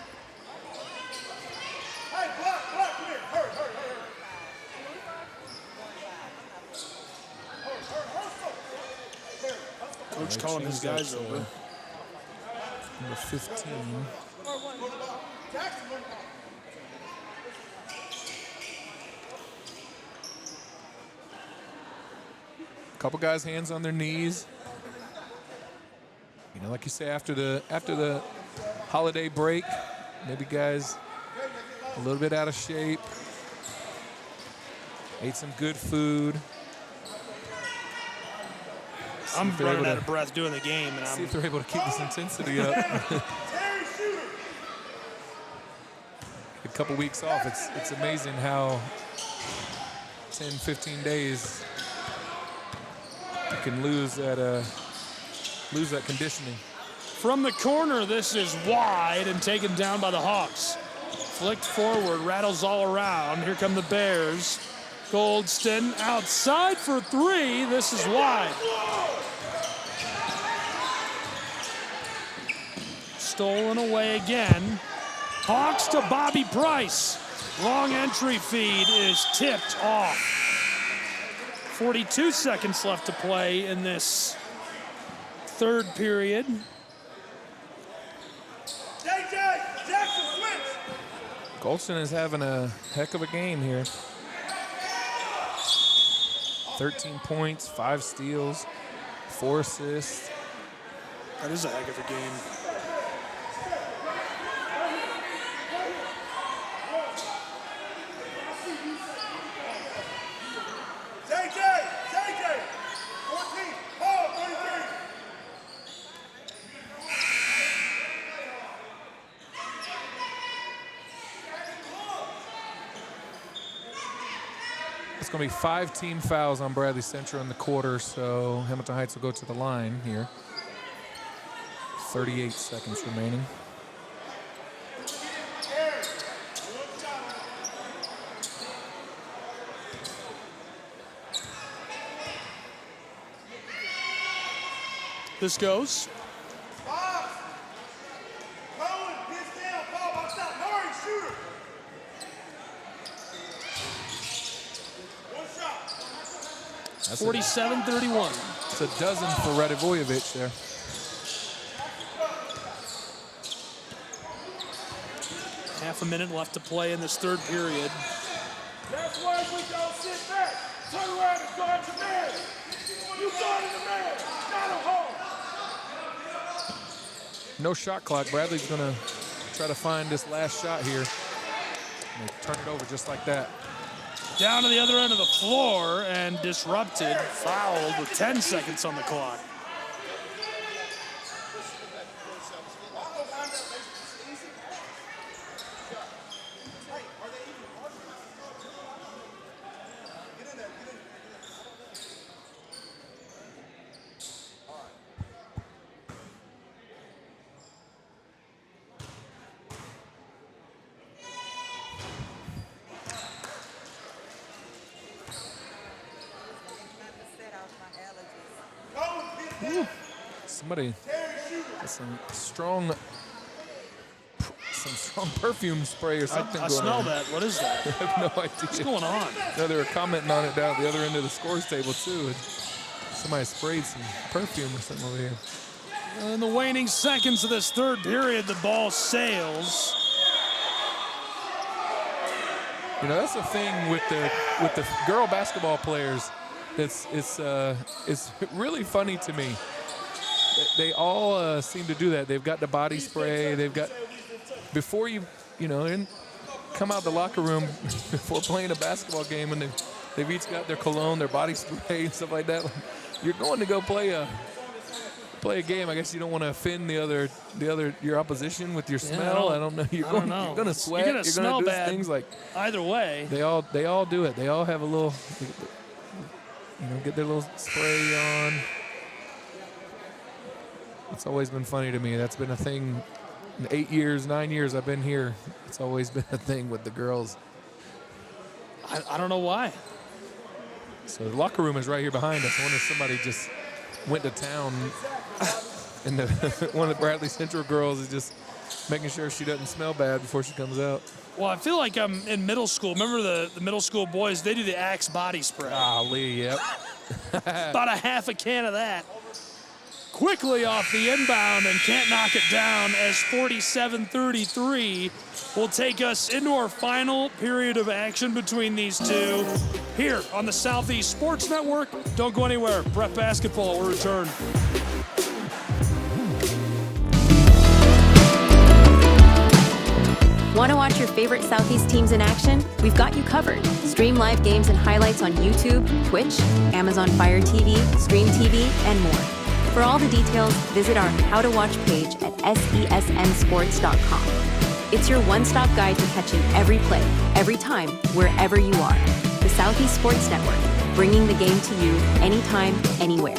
Coach calling his guys over. Number 15. Couple guys hands on their knees. You know, like you say, after the holiday break, maybe guys a little bit out of shape. Ate some good food. I'm running out of breath doing the game, and see if they're able to keep this intensity up. A couple weeks off. It's amazing how 10, 15 days you can lose that lose that conditioning. From the corner, this is wide and taken down by the Hawks. Flicked forward, rattles all around. Here come the Bears. Goldston outside for three. This is wide. Stolen away again. Hawks to Bobby Price. Long entry feed is tipped off. 42 seconds left to play in this third period. Goldston is having a heck of a game here. 13 points, 5 steals, 4 assists. That is a heck of a game. It's going to be 5 team fouls on Bradley Central in the quarter, so Hamilton Heights will go to the line here. 38 seconds remaining. This goes. That's 47-31. It's a dozen for Radivojevic there. Half a minute left to play in this third period. That's why we don't sit back. Turn around and guard your man. You guarding the man, not a hole. No shot clock. Bradley's going to try to find this last shot here. And they turn it over just like that. Down to the other end of the floor and disrupted, fouled with 10 seconds on the clock. Somebody has some strong perfume spray or something I going on. smell that. What is that? I have no idea. What's going on? No, they were commenting on it down at the other end of the scores table too. And somebody sprayed some perfume or something over here. In the waning seconds of this third period, the ball sails. You know, that's the thing with the girl basketball players. It's really funny to me. They all seem to do that. They've got the body spray. They've got, before you come out the locker room before playing a basketball game, and they've each got their cologne, their body spray, and stuff like that. You're going to go play a game. I guess you don't want to offend your opposition with your smell. I don't know. You're going to sweat. You're going to smell do bad. Things like Either way. They all do it. They all have a little, get their little spray on. It's always been funny to me. That's been a thing in 9 years I've been here. It's always been a thing with the girls. I don't know why. So the locker room is right here behind us. I wonder if somebody just went to town and one of the Bradley Central girls is just making sure she doesn't smell bad before she comes out. Well, I feel like I'm in middle school. Remember the middle school boys? They do the Axe body spray. Golly, yep. About a half a can of that. Quickly off the inbound and can't knock it down as 47-33 will take us into our final period of action between these two here on the Southeast Sports Network. Don't go anywhere. Prep Basketball will return. Want to watch your favorite Southeast teams in action? We've got you covered. Stream live games and highlights on YouTube, Twitch, Amazon Fire TV, Stream TV, and more. For all the details, visit our How to Watch page at sesnsports.com. It's your one-stop guide to catching every play, every time, wherever you are. The Southeast Sports Network, bringing the game to you anytime, anywhere.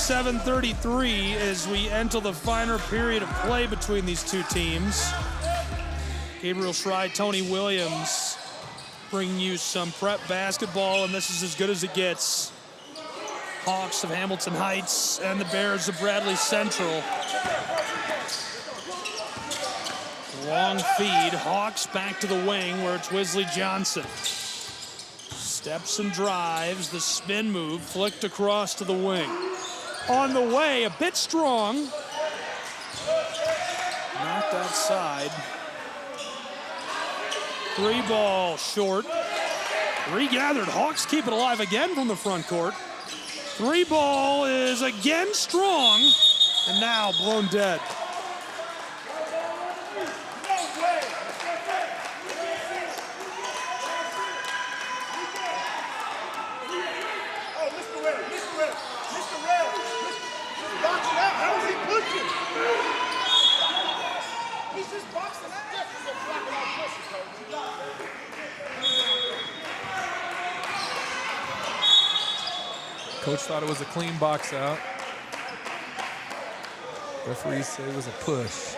37-33 as we enter the final period of play between these two teams. Gabriel Schrei, Tony Williams bringing you some prep basketball, and this is as good as it gets. Hawks of Hamilton Heights and the Bears of Bradley Central. Long feed, Hawks back to the wing where it's Wesley Johnson. Steps and drives, the spin move, flicked across to the wing. On the way, a bit strong. Knocked outside. 3 ball short. Regathered, Hawks keep it alive again from the front court. 3 ball is again strong, and now blown dead. Coach thought it was a clean box out. Referees say it was a push.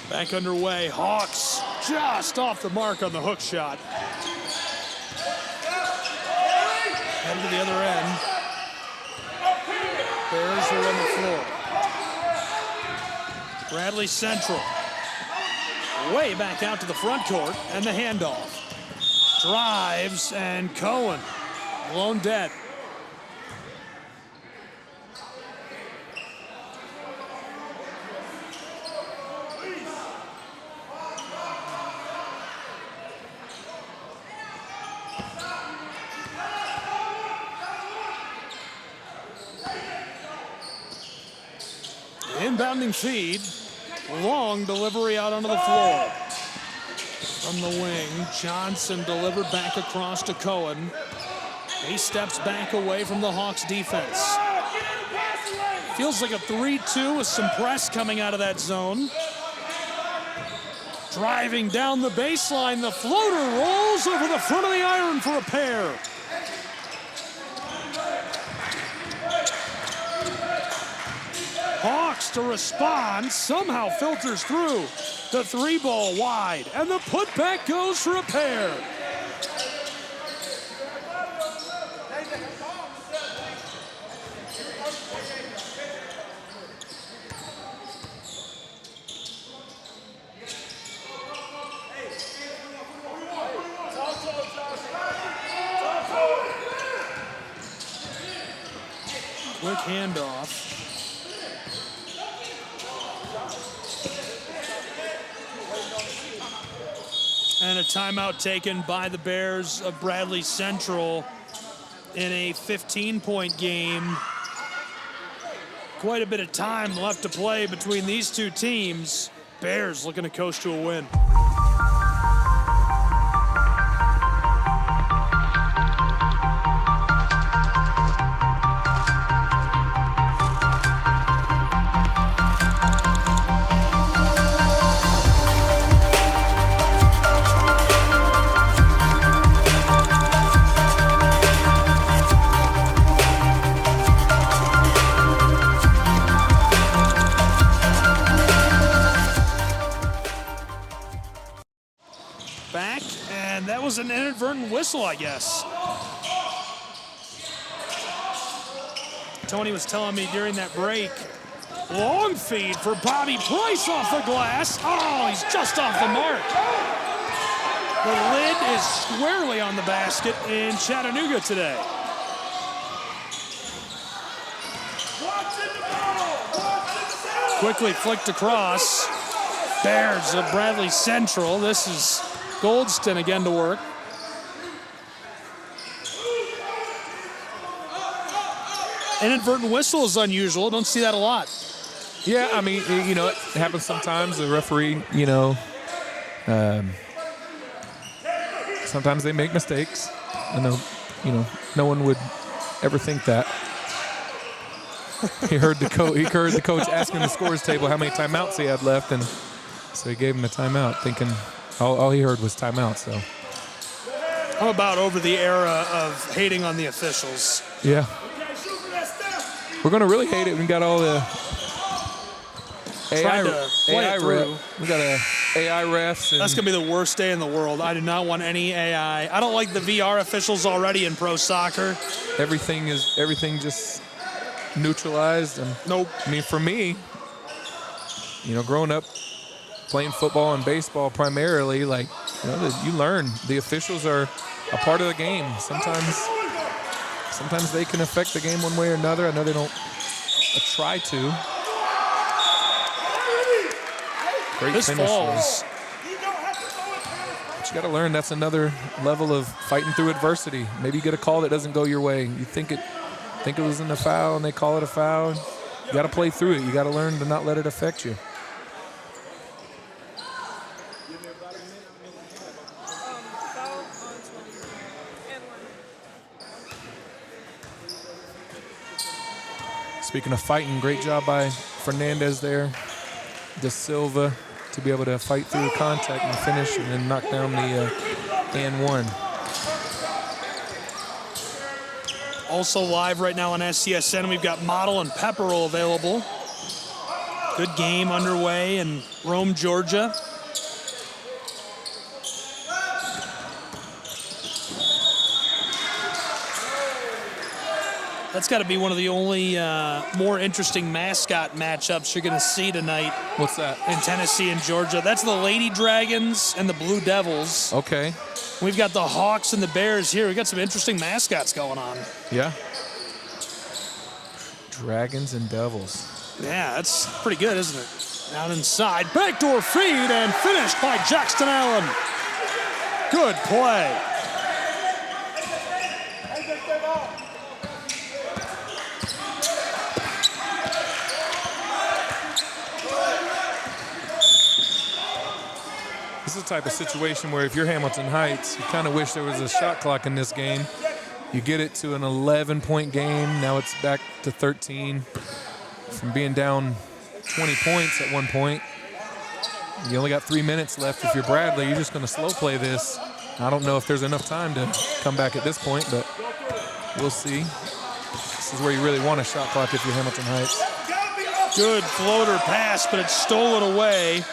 Back underway, Hawks just off the mark on the hook shot. Head to the other end. Bears are on the floor. Bradley Central. Way back out to the front court, and the handoff. Drives, and Cohen blown dead. Inbounding feed, long delivery out onto the floor. From the wing, Johnson delivered back across to Cohen. He steps back away from the Hawks defense. Feels like a 3-2 with some press coming out of that zone. Driving down the baseline, the floater rolls over the front of the iron for a pair. Hawks to respond, somehow filters through. The 3 ball wide, and the putback goes for a pair. Quick handoff. And a timeout taken by the Bears of Bradley Central in a 15-point game. Quite a bit of time left to play between these two teams. Bears looking to coast to a win. Was an inadvertent whistle, I guess. Tony was telling me during that break, long feed for Bobby Price off the glass. Oh, he's just off the mark. The lid is squarely on the basket in Chattanooga today. Quickly flicked across. Bears of Bradley Central. This is Goldston again to work. Inadvertent whistle is unusual. Don't see that a lot. Yeah, I mean, you know, it happens sometimes. The referee, you know, sometimes they make mistakes. I know, you know, no one would ever think that. He heard the coach asking the scores table how many timeouts he had left, and so he gave him a timeout, thinking all he heard was timeout. So I'm about over the era of hating on the officials. yeah, we're gonna really hate it. We got all the AI refs. We got AI refs. And that's gonna be the worst day in the world. I do not want any AI. I don't like the VR officials already in pro soccer. Everything just neutralized. And nope. I mean, for me, growing up playing football and baseball primarily, you learn the officials are a part of the game. Sometimes they can affect the game one way or another. I know they don't try to. Great this finish falls. But you got to learn that's another level of fighting through adversity. Maybe you get a call that doesn't go your way. You think it was in a foul and they call it a foul. You got to play through it. You got to learn to not let it affect you. Speaking of fighting, great job by Fernandez there. De Silva to be able to fight through contact and finish and then knock down the and one. Also live right now on SCSN, we've got Model and Pepperell available. Good game underway in Rome, Georgia. That's got to be one of the only more interesting mascot matchups you're going to see tonight. What's that? In Tennessee and Georgia. That's the Lady Dragons and the Blue Devils. Okay. We've got the Hawks and the Bears here. We've got some interesting mascots going on. Yeah. Dragons and Devils. Yeah, that's pretty good, isn't it? Down inside. Backdoor feed and finished by Jackson Allen. Good play. This is the type of situation where if you're Hamilton Heights, you kind of wish there was a shot clock in this game. You get it to an 11-point game. Now it's back to 13. From being down 20 points at one point, you only got 3 minutes left. If you're Bradley, you're just going to slow play this. I don't know if there's enough time to come back at this point, but we'll see. This is where you really want a shot clock if you're Hamilton Heights. Good floater pass, but it's stolen away.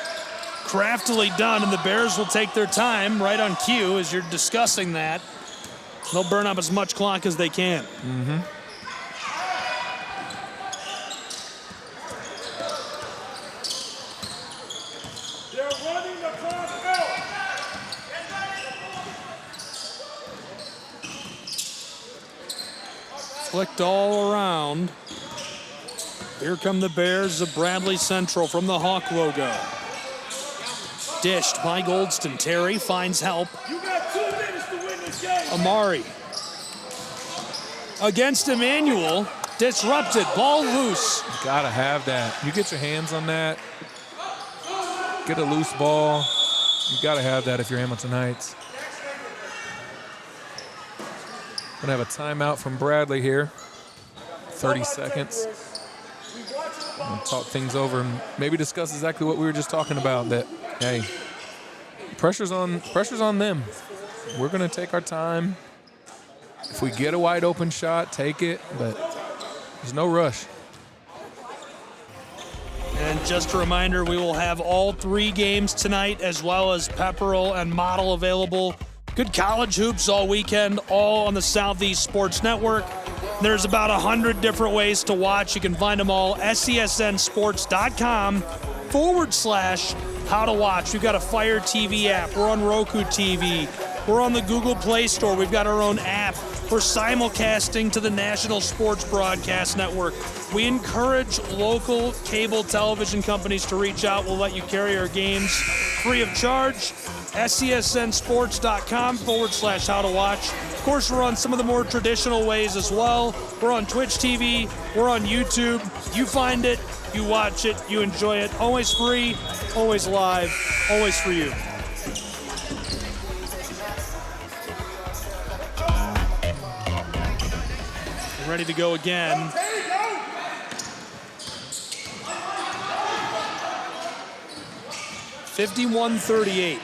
Craftily done, and the Bears will take their time right on cue as you're discussing that. They'll burn up as much clock as they can. Mm-hmm. They're running the clock out. Flicked all around. Here come the Bears of Bradley Central from the Hawk logo. Dished by Goldston. Terry finds help. You got 2 minutes to win this game. Amari. Against Emmanuel. Disrupted. Ball loose. You gotta have that. You get your hands on that. Get a loose ball. You gotta have that if you're Hamilton Heights. Gonna have a timeout from Bradley here. 30 seconds. We'll talk things over and maybe discuss exactly what we were just talking about. That, hey, pressure's on them. We're gonna take our time. If we get a wide open shot, take it, but there's no rush. And just a reminder, we will have all 3 games tonight, as well as Pepperell and Model available. Good college hoops all weekend, all on the Southeast Sports Network. There's about 100 different ways to watch. You can find them all, SCSNsports.com/how to watch. We've got a Fire TV app. We're on Roku TV. We're on the Google Play Store. We've got our own app. We're simulcasting to the National Sports Broadcast Network. We encourage local cable television companies to reach out. We'll let you carry our games free of charge. SCSNsports.com/how to watch. Of course, we're on some of the more traditional ways as well. We're on Twitch TV. We're on YouTube. You find it, you watch it, you enjoy it. Always free, always live, always for you. Ready to go again. 51-38.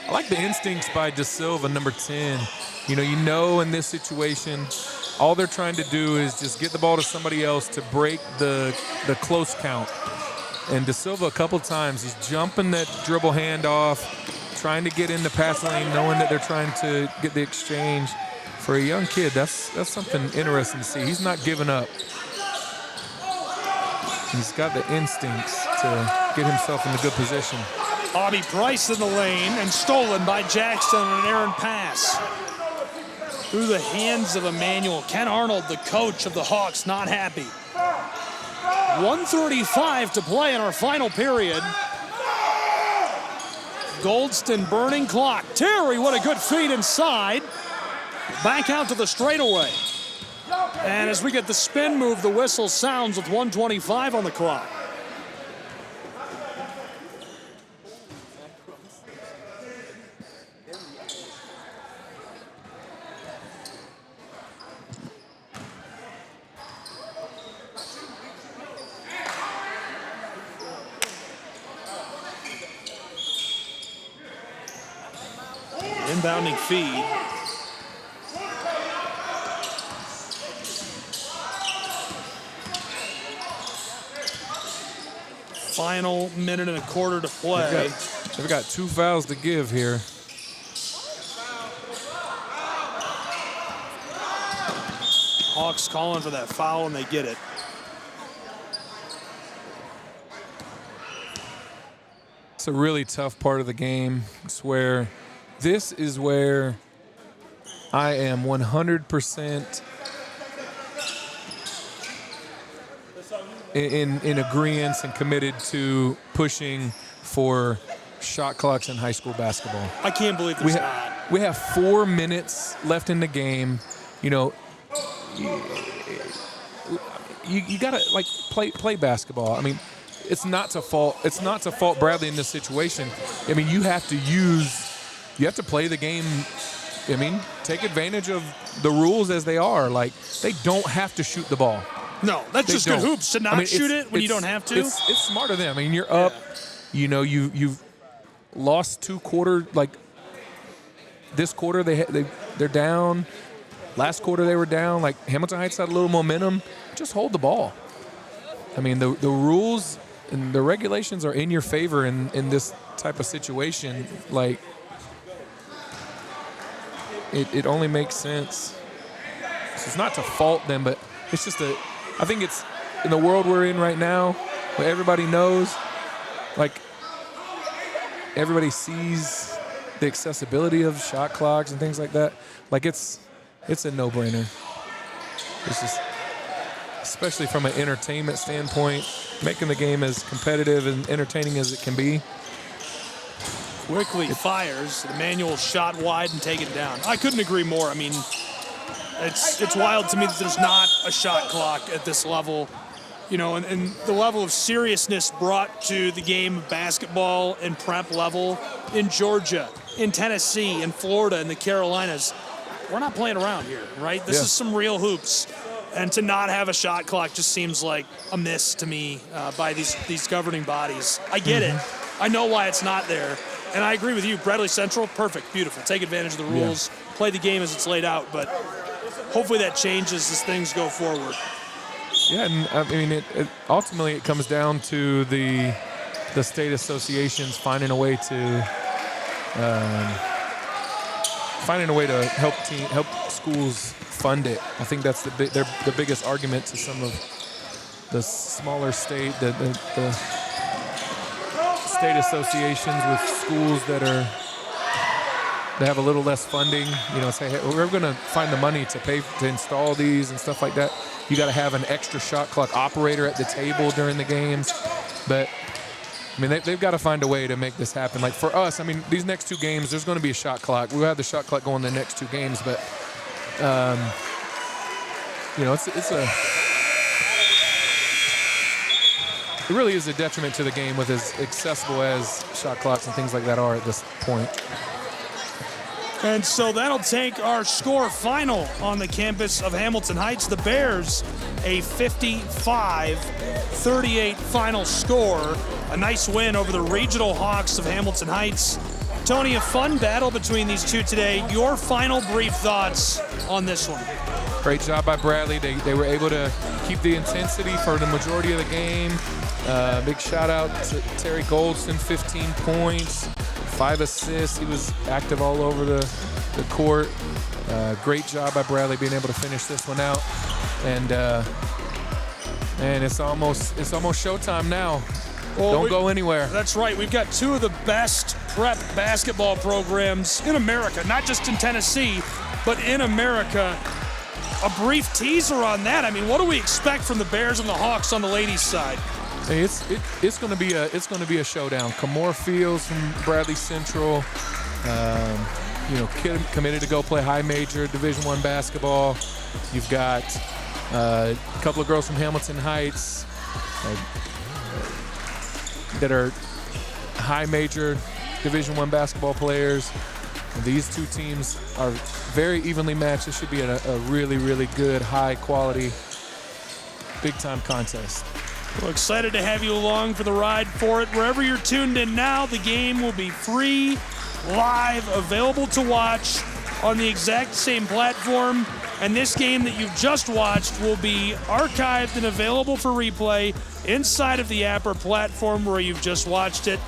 I like the instincts by De Silva, number 10. You know in this situation, all they're trying to do is just get the ball to somebody else to break the close count. And De Silva, a couple times, he's jumping that dribble handoff, trying to get in the pass lane, knowing that they're trying to get the exchange. For a young kid, that's something interesting to see. He's not giving up. He's got the instincts to get himself in a good position. Bobby Price in the lane and stolen by Jackson on an errant pass. Through the hands of Emmanuel. Ken Arnold, the coach of the Hawks, not happy. 1:35 to play in our final period. Goldston burning clock. Terry, what a good feed inside. Back out to the straightaway. And as we get the spin move, the whistle sounds with 1:25 on the clock. Inbounding feed. Final minute and a quarter to play. They've got 2 fouls to give here. Hawks calling for that foul, and they get it. It's a really tough part of the game. This is where I am 100% in agreement and committed to pushing for shot clocks in high school basketball. I can't believe there's not. We have 4 minutes left in the game. You gotta play basketball. I mean, it's not to fault Bradley in this situation. I mean, you have to play the game. I mean, take advantage of the rules as they are. Like, they don't have to shoot the ball. No, that's just good hoops to not shoot it when you don't have to. It's smart of them. I mean, you're up. You've lost 2 quarters. Like, this quarter they're down. Last quarter they were down. Like, Hamilton Heights had a little momentum. Just hold the ball. I mean, the rules and the regulations are in your favor in this type of situation. Like, it only makes sense. So it's not to fault them, but it's just I think it's in the world we're in right now, where everybody knows, like, everybody sees the accessibility of shot clocks and things like that. Like, it's a no-brainer. It's just, especially from an entertainment standpoint, making the game as competitive and entertaining as it can be. Quickly fires. Emmanuel shot wide and taken down. I couldn't agree more. I mean, it's wild to me that there's not a shot clock at this level. And the level of seriousness brought to the game of basketball and prep level in Georgia, in Tennessee, in Florida, in the Carolinas. We're not playing around here, right? This is some real hoops. And to not have a shot clock just seems like a miss to me by these governing bodies. I get it. I know why it's not there. And I agree with you. Bradley Central, perfect, beautiful. Take advantage of the rules, play the game as it's laid out. But hopefully that changes as things go forward. Yeah, and I mean, ultimately it comes down to the state associations finding a way to help schools fund it. I think that's the biggest argument to some of the smaller state, the state associations with schools that have a little less funding. Say, hey, we're going to find the money to pay to install these and stuff like that. You got to have an extra shot clock operator at the table during the games. But I mean, they've got to find a way to make this happen. Like, for us, I mean, these next 2 games, there's going to be a shot clock. We'll have the shot clock going the next 2 games, but it really is a detriment to the game with as accessible as shot clocks and things like that are at this point. And so that'll take our score final on the campus of Hamilton Heights. The Bears, a 55-38 final score. a nice win over the regional Hawks of Hamilton Heights. Tony, a fun battle between these two today. Your final brief thoughts on this one. Great job by Bradley. They were able to keep the intensity for the majority of the game. Big shout out to Terry Goldston, 15 points, 5 assists. He was active all over the court. Great job by Bradley being able to finish this one out. And man, it's almost showtime now. Well, Don't go anywhere. That's right. We've got two of the best prep basketball programs in America, not just in Tennessee, but in America. A brief teaser on that. I mean, what do we expect from the Bears and the Hawks on the ladies' side? Hey, it's going to be a showdown. Kamora Fields from Bradley Central, kid committed to go play high major Division I basketball. You've got a couple of girls from Hamilton Heights that are high major Division I basketball players. And these two teams are very evenly matched. This should be a really, really good, high quality, big time contest. Well, excited to have you along for the ride for it. Wherever you're tuned in now, the game will be free, live, available to watch on the exact same platform. And this game that you've just watched will be archived and available for replay inside of the app or platform where you've just watched it.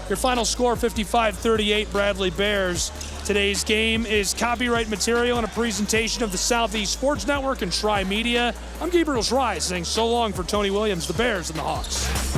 Your final score, 55-38, Bradley Bears. Today's game is copyright material and a presentation of the Southeast Sports Network and Tri Media. I'm Gabriel Schreier saying so long for Tony Williams, the Bears, and the Hawks.